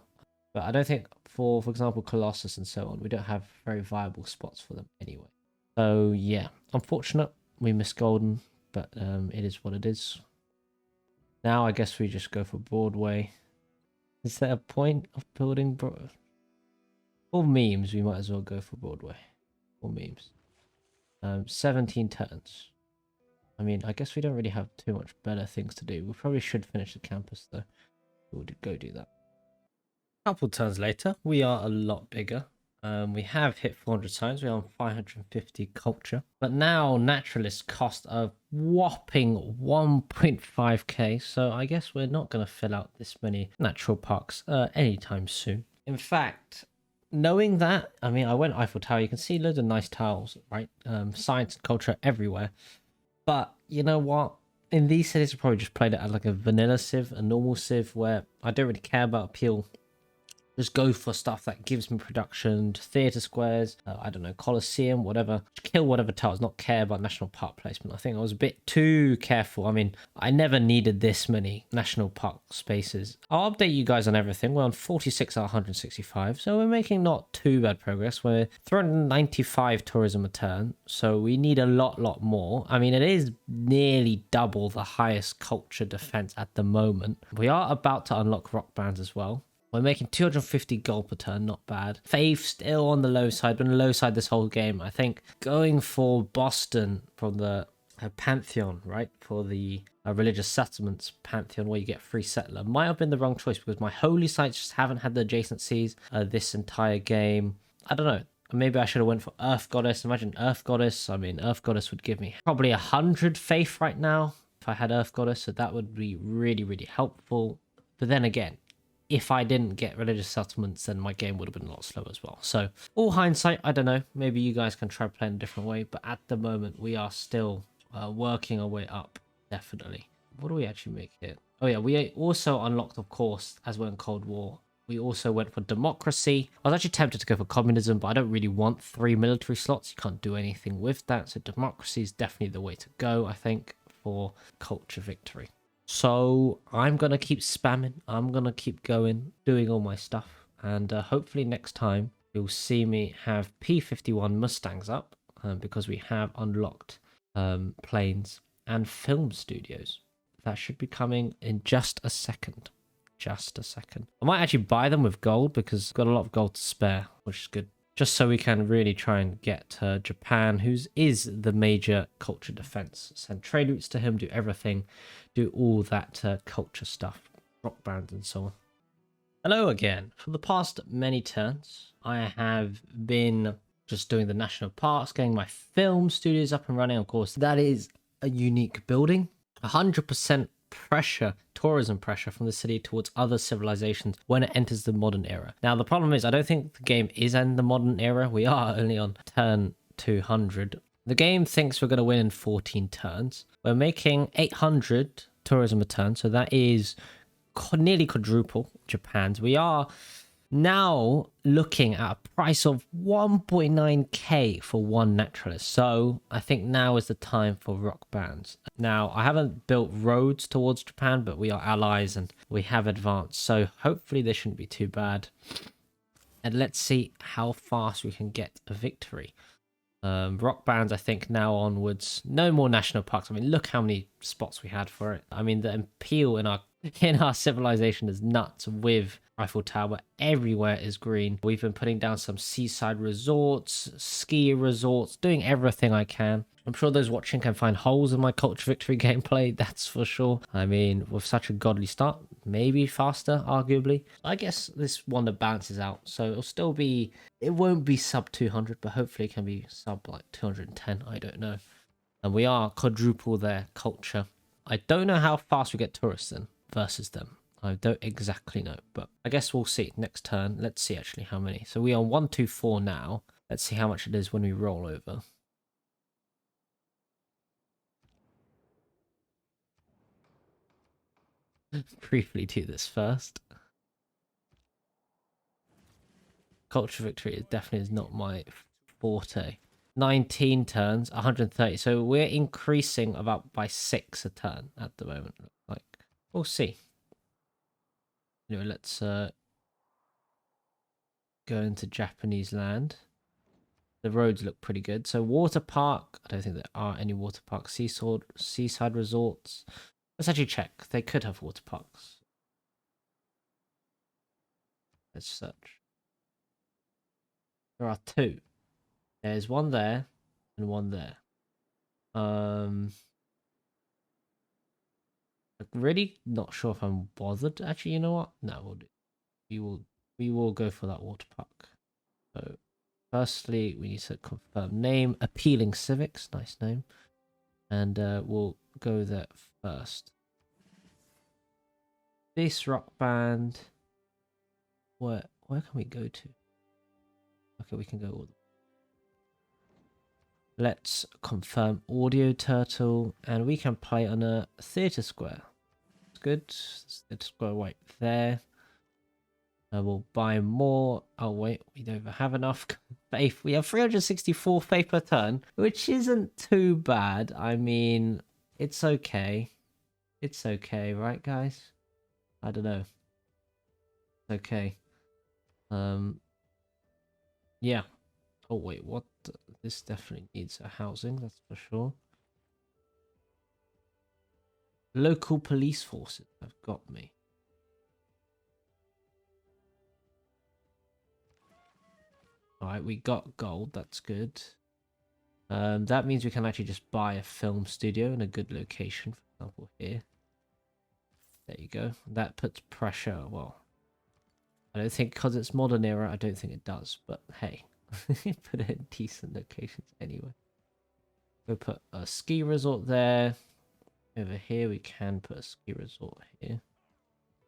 But I don't think, for example, Colossus and so on, we don't have very viable spots for them anyway. So yeah, unfortunate. We missed golden, but it is what it is. Now I guess we just go for Broadway. Is there a point of building for memes? We might as well go for Broadway. For memes. 17 turns. I mean, I guess we don't really have too much better things to do. We probably should finish the campus though. We'll go do that. A couple turns later, we are a lot bigger. We have hit 400 times. We're on 550 culture. But now naturalists cost a whopping 1.5k. So I guess we're not going to fill out this many natural parks anytime soon. In fact, knowing that, I mean, I went Eiffel Tower. You can see loads of nice tiles, right? Science and culture everywhere. But you know what? In these cities, I probably just played it as like a vanilla civ, a normal civ, where I don't really care about appeal. Just go for stuff that gives me production, theatre squares, I don't know, Colosseum, whatever. Just kill whatever tiles, not care about national park placement. I think I was a bit too careful. I mean, I never needed this many national park spaces. I'll update you guys on everything. We're on 46 out of 165, so we're making not too bad progress. We're 395 tourism a turn, so we need a lot more. I mean, it is nearly double the highest culture defense at the moment. We are about to unlock rock bands as well. We're making 250 gold per turn, not bad. Faith still on the low side, been on the low side this whole game. I think going for Boston from the Pantheon, right? For the religious settlements Pantheon, where you get free settler, might have been the wrong choice because my holy sites just haven't had the adjacencies this entire game. I don't know. Maybe I should have went for Earth Goddess. Imagine Earth Goddess. I mean, Earth Goddess would give me probably 100 faith right now if I had Earth Goddess. So that would be really helpful. But then again, if I didn't get religious settlements, then my game would have been a lot slower as well. So, all hindsight, I don't know. Maybe you guys can try playing a different way. But at the moment, we are still working our way up, definitely. What do we actually make here? Oh yeah, we also unlocked, of course, as we're in Cold War, we also went for democracy. I was actually tempted to go for communism, but I don't really want 3 military slots. You can't do anything with that. So democracy is definitely the way to go, I think, for culture victory. So I'm going to keep spamming. I'm going to keep going, doing all my stuff. And hopefully next time you'll see me have P-51 Mustangs up because we have unlocked planes and film studios. That should be coming in just a second. Just a second. I might actually buy them with gold because I've got a lot of gold to spare, which is good. Just so we can really try and get Japan, who's is the major culture defense. Send trade routes to him, do everything, do all that culture stuff, rock bands and so on. Hello again. For the past many turns, I have been just doing the national parks, getting my film studios up and running. Of course, that is a unique building. 100% pressure, tourism pressure from the city towards other civilizations when it enters the modern era. Now, the problem is I don't think the game is in the modern era. We are only on turn 200. The game thinks we're going to win in 14 turns. We're making 800 tourism a turn, so that is nearly quadruple Japan's. We are now looking at a price of 1.9k for one naturalist. So I think now is the time for rock bands. Now, I haven't built roads towards Japan, but we are allies and we have advanced. So hopefully this shouldn't be too bad. And let's see how fast we can get a victory. Rock bands, I think now onwards, no more national parks. I mean, look how many spots we had for it. I mean, the appeal in our civilization is nuts with Eiffel Tower. Everywhere is green. We've been putting down some seaside resorts, ski resorts, doing everything I can. I'm sure those watching can find holes in my Culture Victory gameplay, that's for sure. I mean, with such a godly start, maybe faster, arguably. I guess this one that balances out, so it'll still be, it won't be sub 200, but hopefully it can be sub like 210, I don't know. And we are quadruple their culture. I don't know how fast we get tourists in versus them. I don't exactly know, but I guess we'll see next turn. Let's see actually how many. So we are 124 now. Let's see how much it is when we roll over. Briefly do this first. Culture Victory is definitely is not my forte. 19 turns, 130. So we're increasing about by 6 a turn at the moment. Like, we'll see. Anyway, let's go into Japanese land. The roads look pretty good. So water park, I don't think there are any water parks. Seaside resorts. Let's actually check. They could have water parks. Let's search. There are 2. There's one there and one there. I'm really not sure if I'm bothered. Actually, you know what? No, we'll do. We will go for that water park. So firstly, we need to confirm name. Appealing Civics, nice name. And we'll go there first. This rock band. Where can we go to? Okay, we can go all. Let's confirm audio turtle, and we can play on a theatre square. It's good. Theatre square right there. We'll buy more. Oh wait, we don't have enough faith. We have 364 faith per turn, which isn't too bad. I mean, it's okay. It's okay, right, guys? I don't know. It's okay. Yeah. Oh wait, what? This definitely needs a housing, that's for sure. Local police forces have got me. Alright, we got gold, that's good. That means we can actually just buy a film studio in a good location, for example here. There you go. That puts pressure, well, I don't think, because it's modern era, I don't think it does, but hey. Put it in decent locations anyway. We'll put a ski resort there. Over here we can put a ski resort here.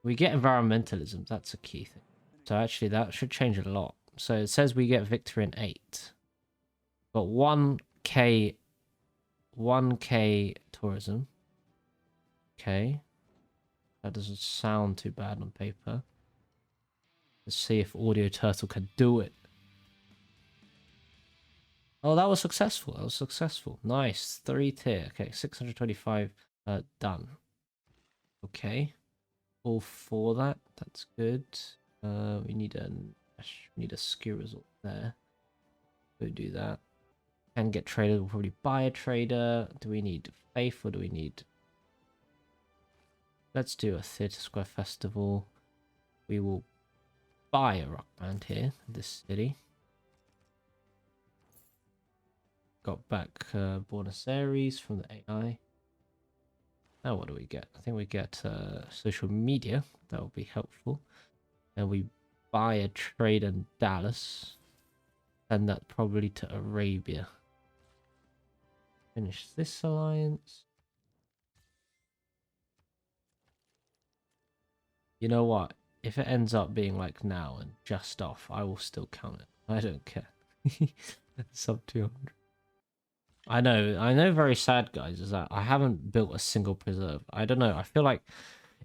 We get environmentalism, that's a key thing. So actually that should change a lot. So it says we get victory in 8. Got 1k tourism. Okay. That doesn't sound too bad on paper. Let's see if Audio Turtle can do it. Oh, that was successful. That was successful. Nice. 3 tier. Okay, 625 done. Okay. All for that. That's good. We need a ski resort there. Go do that. Can get traded. We'll probably buy a trader. Do we need faith or do we need... Let's do a theatre square festival. We will buy a rock band here in this city. Got back Buenos Aires from the AI. Now what do we get? I think we get social media. That will be helpful. And we buy a trade in Dallas. Send that probably to Arabia. Finish this alliance. You know what? If it ends up being like now and just off, I will still count it. I don't care. Sub 200. I know very sad, guys, is that I haven't built a single preserve. I don't know, I feel like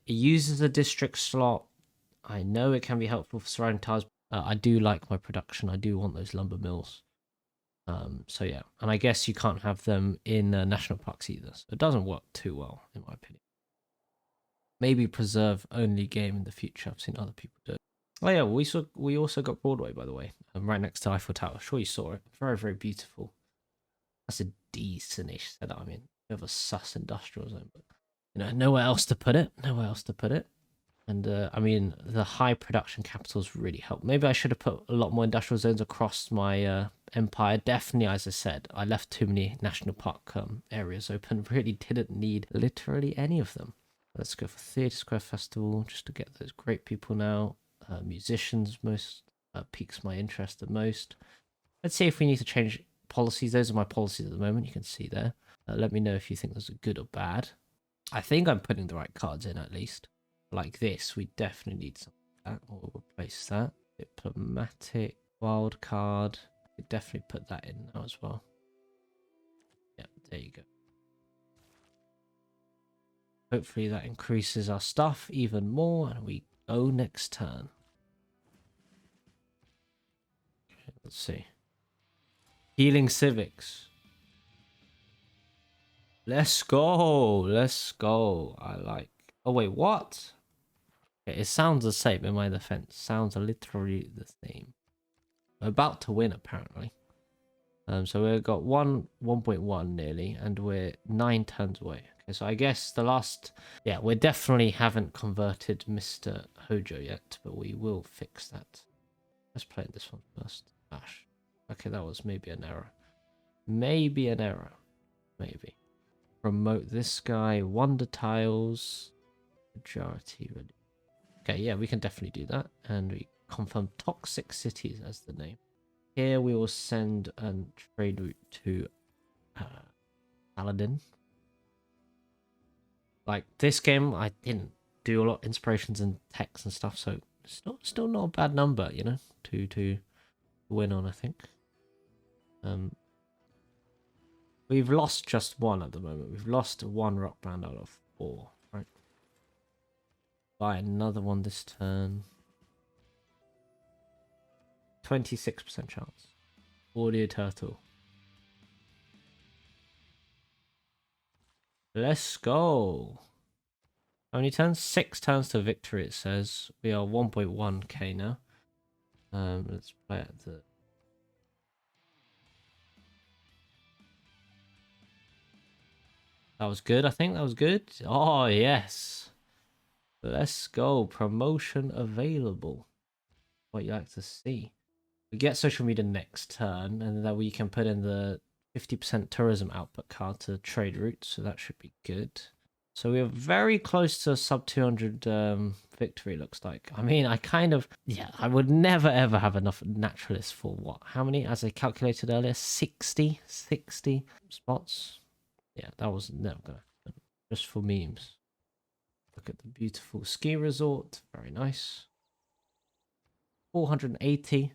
it uses a district slot. I know it can be helpful for surrounding towers. I do like my production. I do want those lumber mills. So yeah, and I guess you can't have them in national parks either. So it doesn't work too well, in my opinion. Maybe preserve only game in the future. I've seen other people do it. Oh yeah, we also got Broadway, by the way, right next to Eiffel Tower. Sure you saw it. Very, very beautiful. That's a decentish setup. I mean, bit of a sus industrial zone, but nowhere else to put it. Nowhere else to put it. And I mean, the high production capitals really help. Maybe I should have put a lot more industrial zones across my empire. Definitely, as I said, I left too many national park areas open. Really didn't need literally any of them. Let's go for Theatre Square Festival just to get those great people now. Musicians most piques my interest the most. Let's see if we need to change policies. Those are my policies at the moment. You can see there. Let me know if you think those are good or bad. I think I'm putting the right cards in at least. Like this, we definitely need something like that. We'll replace that. Diplomatic, wild card. We definitely put that in now as well. Yep, there you go. Hopefully that increases our stuff even more, and we go next turn. Okay, let's see. Healing civics. Let's go. Let's go. I like. Oh wait, what? Okay, it sounds the same in my defense. Sounds literally the same. We're about to win apparently. So we've got 1.1 nearly, and we're 9 turns away. Okay, so I guess the last, yeah, we definitely haven't converted Mr. Hojo yet, but we will fix that. Let's play this one first. Ash. Okay, that was maybe an error. Maybe an error. Maybe. Promote this guy. Wonder tiles. Majority ready. Okay, yeah, we can definitely do that. And we confirm Toxic Cities as the name. Here we will send a trade route to Paladin. Like this game, I didn't do a lot of inspirations and text and stuff, so it's still not a bad number, to win on. I think. We've lost just one at the moment. We've lost one rock band out of 4, right? Buy another one this turn. 26% chance. Audio turtle. Let's go. How many turns? 6 turns to victory, it says. We are 1.1k now. Let's play at the... That was good, I think. That was good. Oh, yes. Let's go. Promotion available. What you like to see. We get social media next turn, and then we can put in the 50% tourism output card to trade routes, so that should be good. So we are very close to a sub 200 victory, looks like. I mean, I would never ever have enough naturalists for what? How many, as I calculated earlier? 60 spots? Yeah, that was never going to happen. Just for memes. Look at the beautiful ski resort. Very nice. 480.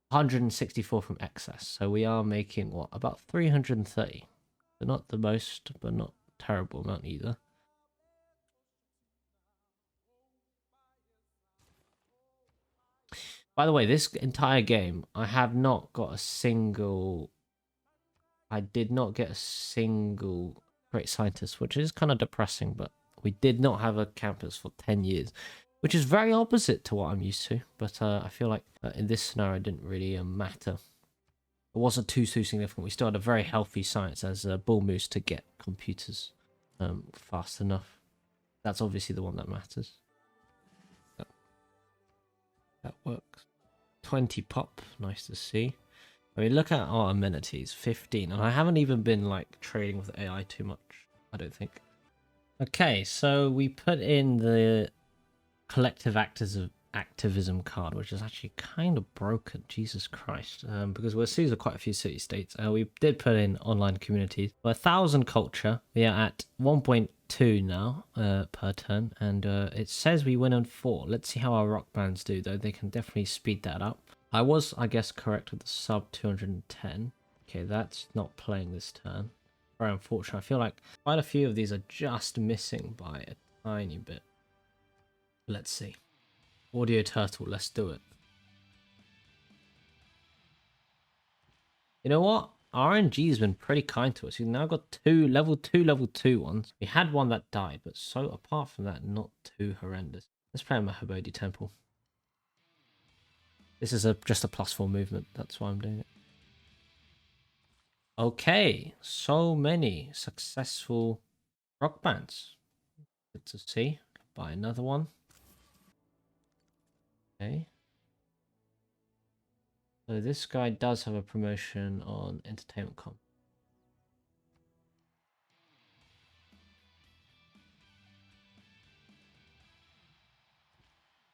164 from excess. So we are making, what, about 330. So not the most, but not terrible amount either. By the way, this entire game, I have not got a single... I did not get a single great scientist, which is kind of depressing, but we did not have a campus for 10 years, which is very opposite to what I'm used to. But I feel like in this scenario, it didn't really matter. It wasn't too significant. We still had a very healthy science as a bull moose to get computers fast enough. That's obviously the one that matters. That works. 20 pop, nice to see. I mean, look at our amenities, 15, and I haven't even been like trading with AI too much, I don't think. Okay, so we put in the collective activism card, which is actually kind of broken, Jesus Christ, because we're seeing quite a few city-states. We did put in online communities. 1,000 culture, we are at 1.2 now per turn, and it says we win on 4. Let's see how our rock bands do, though. They can definitely speed that up. I was, I guess, correct with the sub 210. Okay, that's not playing this turn. Very unfortunate. I feel like quite a few of these are just missing by a tiny bit. Let's see. Audio turtle, let's do it. You know what? RNG has been pretty kind to us. We've now got two level 2 ones. We had one that died, but so apart from that, not too horrendous. Let's play on my Habodi Temple. This is just a +4 movement. That's why I'm doing it. Okay, so many successful rock bands. Good to see. Buy another one. Okay. So this guy does have a promotion on entertainment comp.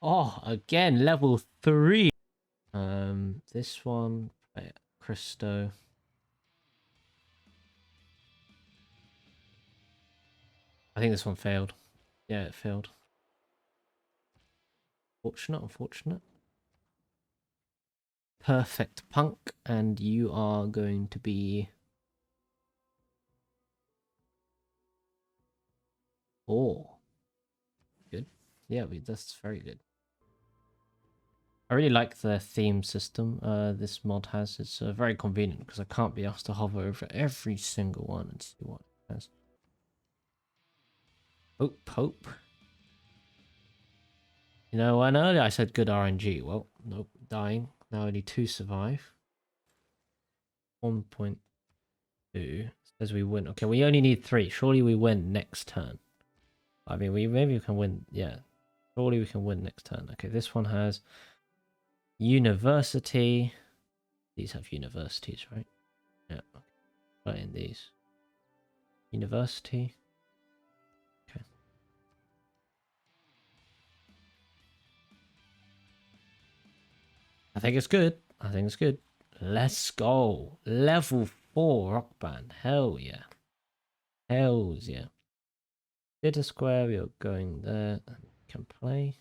Oh, again, level 3. This one, Christo. I think this one failed. Yeah, it failed. Unfortunate. Perfect punk, and you are going to be 4. Good. Yeah, that's very good. I really like the theme system this mod has. It's very convenient because I can't be asked to hover over every single one and see what it has. Hope. You know, when earlier I said good RNG. Well, nope, dying. Now only 2 survive. 1.2 says we win. Okay, we only need 3. Surely we win next turn. I mean, maybe we can win. Yeah, surely we can win next turn. Okay, this one has university. These have universities, right? Yeah. Okay. Right in these. University. Okay. I think it's good. Let's go. Level 4 rock band. Hell yeah. Hells yeah. Theatre Square, we are going there and can play.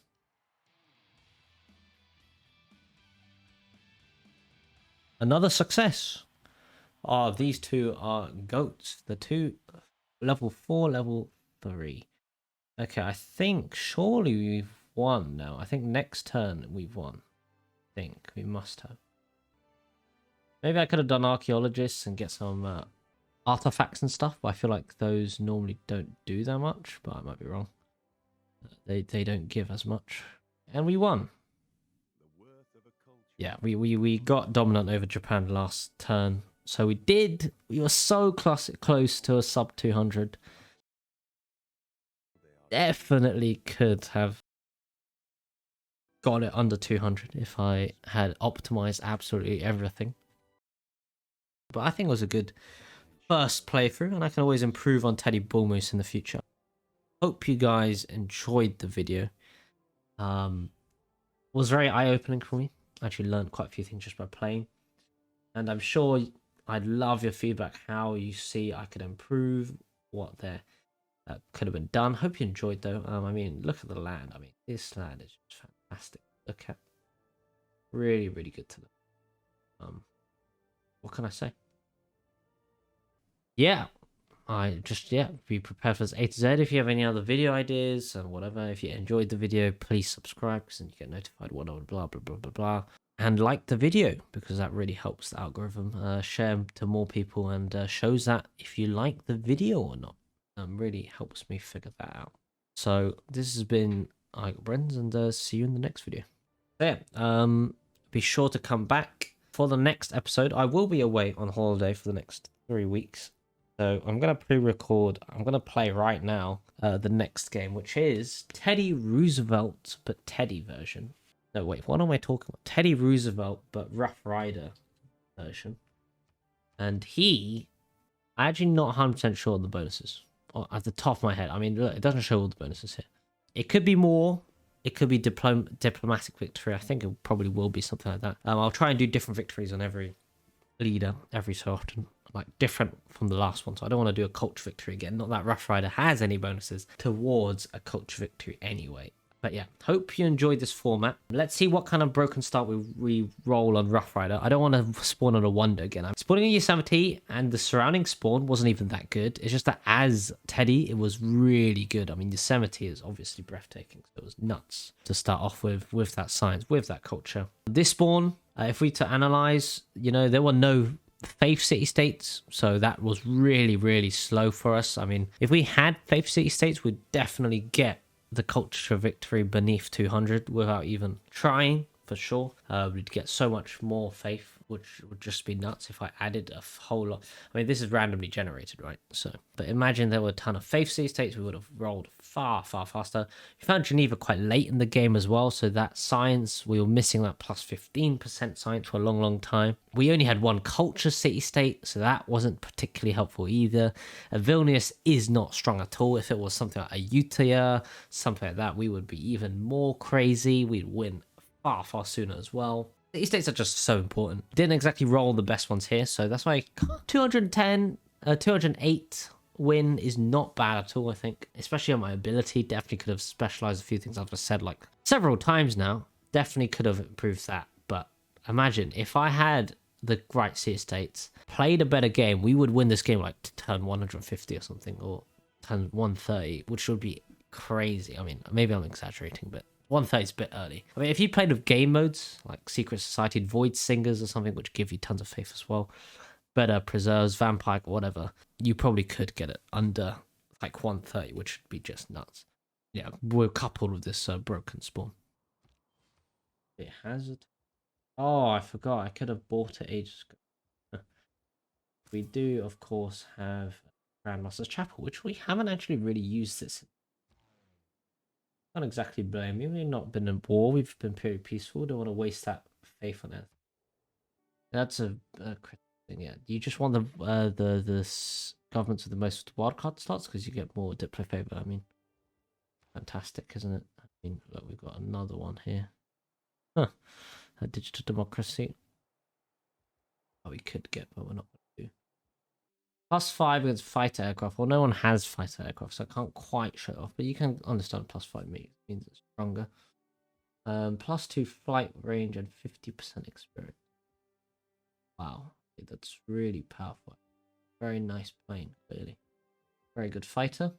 Another success. Oh, these two are goats. The two level 4, level 3. Okay, I think surely we've won now. I think next turn we've won. I think we must have. Maybe I could have done archaeologists and get some artifacts and stuff, but I feel like those normally don't do that much, but I might be wrong. They don't give as much. And we won. Yeah, we got dominant over Japan last turn. So we did. We were so close to a sub 200. Definitely could have got it under 200 if I had optimized absolutely everything. But I think it was a good first playthrough, and I can always improve on Teddy Bullmoose in the future. Hope you guys enjoyed the video. It was very eye-opening for me. I actually learned quite a few things just by playing. And I'm sure I'd love your feedback, how you see I could improve, what there could have been done. Hope you enjoyed though. I mean, look at the land. I mean, this land is just fantastic. Look at, really, really good to look. What can I say? Yeah, be prepared for this A to Z. If you have any other video ideas and whatever, if you enjoyed the video, please subscribe because then you get notified, whatever, blah blah blah blah blah, and like the video because that really helps the algorithm. Share to more people and shows that if you like the video or not. Really helps me figure that out. So this has been brenz, and see you in the next video. So yeah, be sure to come back for the next episode. I will be away on holiday for the next 3 weeks. So I'm going to pre-record, I'm going to play right now the next game, which is Teddy Roosevelt, but Teddy version. No, wait, what am I talking about? Teddy Roosevelt, but Rough Rider version. And I'm actually not 100% sure on the bonuses. At the top of my head. I mean, look, it doesn't show all the bonuses here. It could be more. It could be diplomatic victory. I think it probably will be something like that. I'll try and do different victories on every leader every so often, like different from the last one. So I don't want to do a culture victory again. Not that Rough Rider has any bonuses towards a culture victory anyway. But yeah, hope you enjoyed this format. Let's see what kind of broken start we roll on Rough Rider. I don't want to spawn on a Wonder again. I'm spawning in Yosemite, and the surrounding spawn wasn't even that good. It's just that as Teddy, it was really good. I mean, Yosemite is obviously breathtaking, so it was nuts to start off with that science, with that culture. This spawn, if we to analyze, you know, there were no faith city states, so that was really, really slow for us. I mean, if we had faith city states, we'd definitely get the culture victory beneath 200 without even trying, for sure. We'd get so much more faith, which would just be nuts if I added a whole lot. I mean, this is randomly generated, right? So, but imagine there were a ton of faith city states, we would have rolled far, far faster. We found Geneva quite late in the game as well, so that science, we were missing that plus 15% science for a long, long time. We only had one culture city state, so that wasn't particularly helpful either. Vilnius is not strong at all. If it was something like a Utia, something like that, we would be even more crazy. We'd win far, far sooner as well. These states are just so important. Didn't exactly roll the best ones here, so that's why 210, 208 win is not bad at all, I think. Especially on my ability. Definitely could have specialized a few things I've just said like several times now. Definitely could have improved that. But imagine if I had the right city states, played a better game, we would win this game like turn 150 or something, or turn 130, which would be crazy. I mean, maybe I'm exaggerating, but 130 is a bit early. I mean, if you played with game modes like Secret Society, Void Singers or something, which give you tons of faith as well, better preserves, vampire, whatever, you probably could get it under like 130, which would be just nuts. Yeah, we're coupled with this broken spawn. It has it. Oh, I forgot. I could have bought it ages ago. We do, of course, have Grandmaster's Chapel, which we haven't actually really used this. Can't exactly blame you. We've not been in war. We've been pretty peaceful. Don't want to waste that faith on it. That's a critical thing. Yeah, you just want the governments with the most wildcard slots because you get more Diplo favor. I mean, fantastic, isn't it? I mean, look, we've got another one here. Huh. A digital democracy. Oh, we could get, but we're not going to do. +5 against fighter aircraft. Well, no one has fighter aircraft, so I can't quite show it off. But you can understand +5 means it's stronger. +2 flight range and 50% experience. Wow, that's really powerful. Very nice plane, clearly. Very good fighter.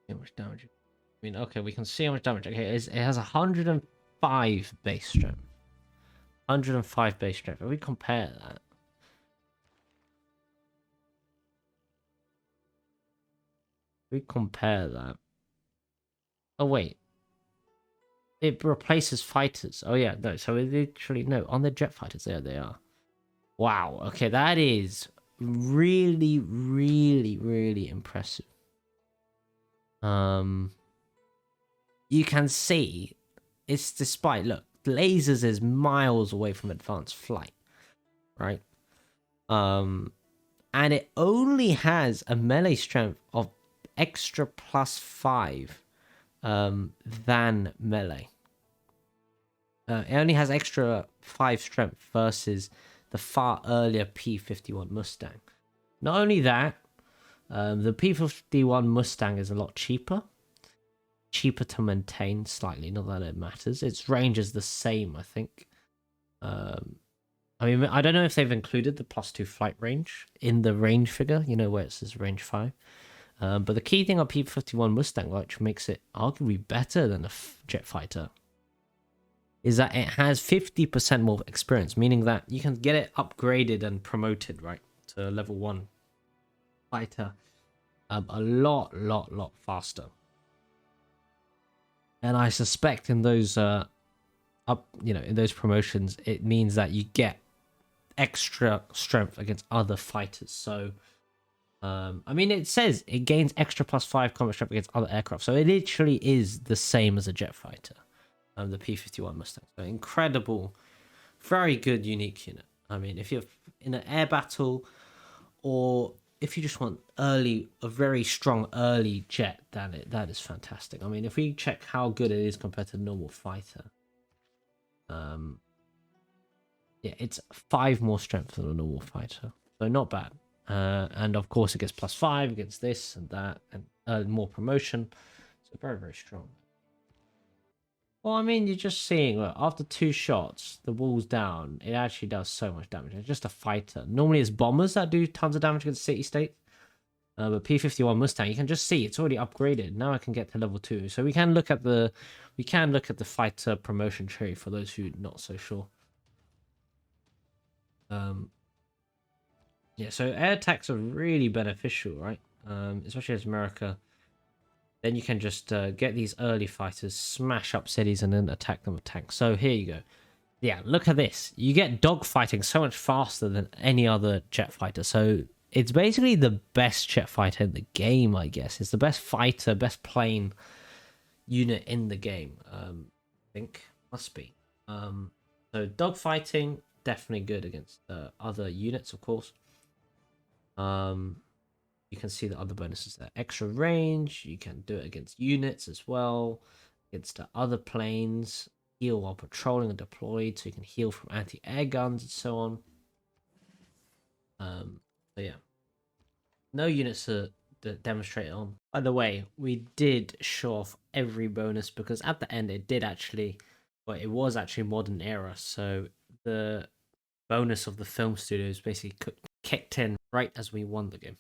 How much damage? I mean, okay, we can see how much damage. Okay, it has 105 base strength. 105 base strength. If we compare that. We compare that. Oh wait, it replaces fighters. Oh yeah, no. So it literally no on the jet fighters. There they are. Wow. Okay, that is really, really, really impressive. You can see it's despite look lasers is miles away from advanced flight, right? And it only has a melee strength of extra +5 than melee. It only has extra 5 strength versus the far earlier P51 Mustang. Not only that, the P51 Mustang is a lot cheaper to maintain slightly, not that it matters. Its range is the same, I think. I mean, I don't know if they've included the +2 flight range in the range figure, you know, where it says range 5. But the key thing on P51 Mustang, which makes it arguably better than a jet fighter, is that it has 50% more experience, meaning that you can get it upgraded and promoted, right, to level 1 fighter a lot faster. And I suspect in those in those promotions, it means that you get extra strength against other fighters. So I mean, it says it gains extra +5 combat strength against other aircraft, so it literally is the same as a jet fighter, the P51 Mustang. So incredible, very good, unique unit. I mean, if you're in an air battle, or if you just want a very strong early jet, that is fantastic. I mean, if we check how good it is compared to a normal fighter, yeah, it's 5 more strength than a normal fighter, so not bad. And of course it gets +5 against this and that, and more promotion, so very, very strong. Well, I mean, you're just seeing, look, after 2 shots, the wall's down. It actually does so much damage. It's just a fighter. Normally it's bombers that do tons of damage against city-states. But P51 Mustang, you can just see it's already upgraded. Now I can get to level 2. So we can look at the fighter promotion tree for those who are not so sure. Yeah, so air attacks are really beneficial, right? Especially as America. Then you can just get these early fighters, smash up cities, and then attack them with tanks. So here you go. Yeah, look at this. You get dogfighting so much faster than any other jet fighter. So it's basically the best jet fighter in the game, I guess. It's the best fighter, best plane unit in the game. I think must be. So dogfighting definitely good against other units, of course. You can see the other bonuses there. Extra range. You can do it against units as well, against the other planes. Heal while patrolling and deployed, so you can heal from anti-air guns and so on. So yeah, no units to demonstrate on. By the way, we did show off every bonus because at the end it did actually, well, it was actually modern era. So the bonus of the film studios basically kicked in right as we won the game.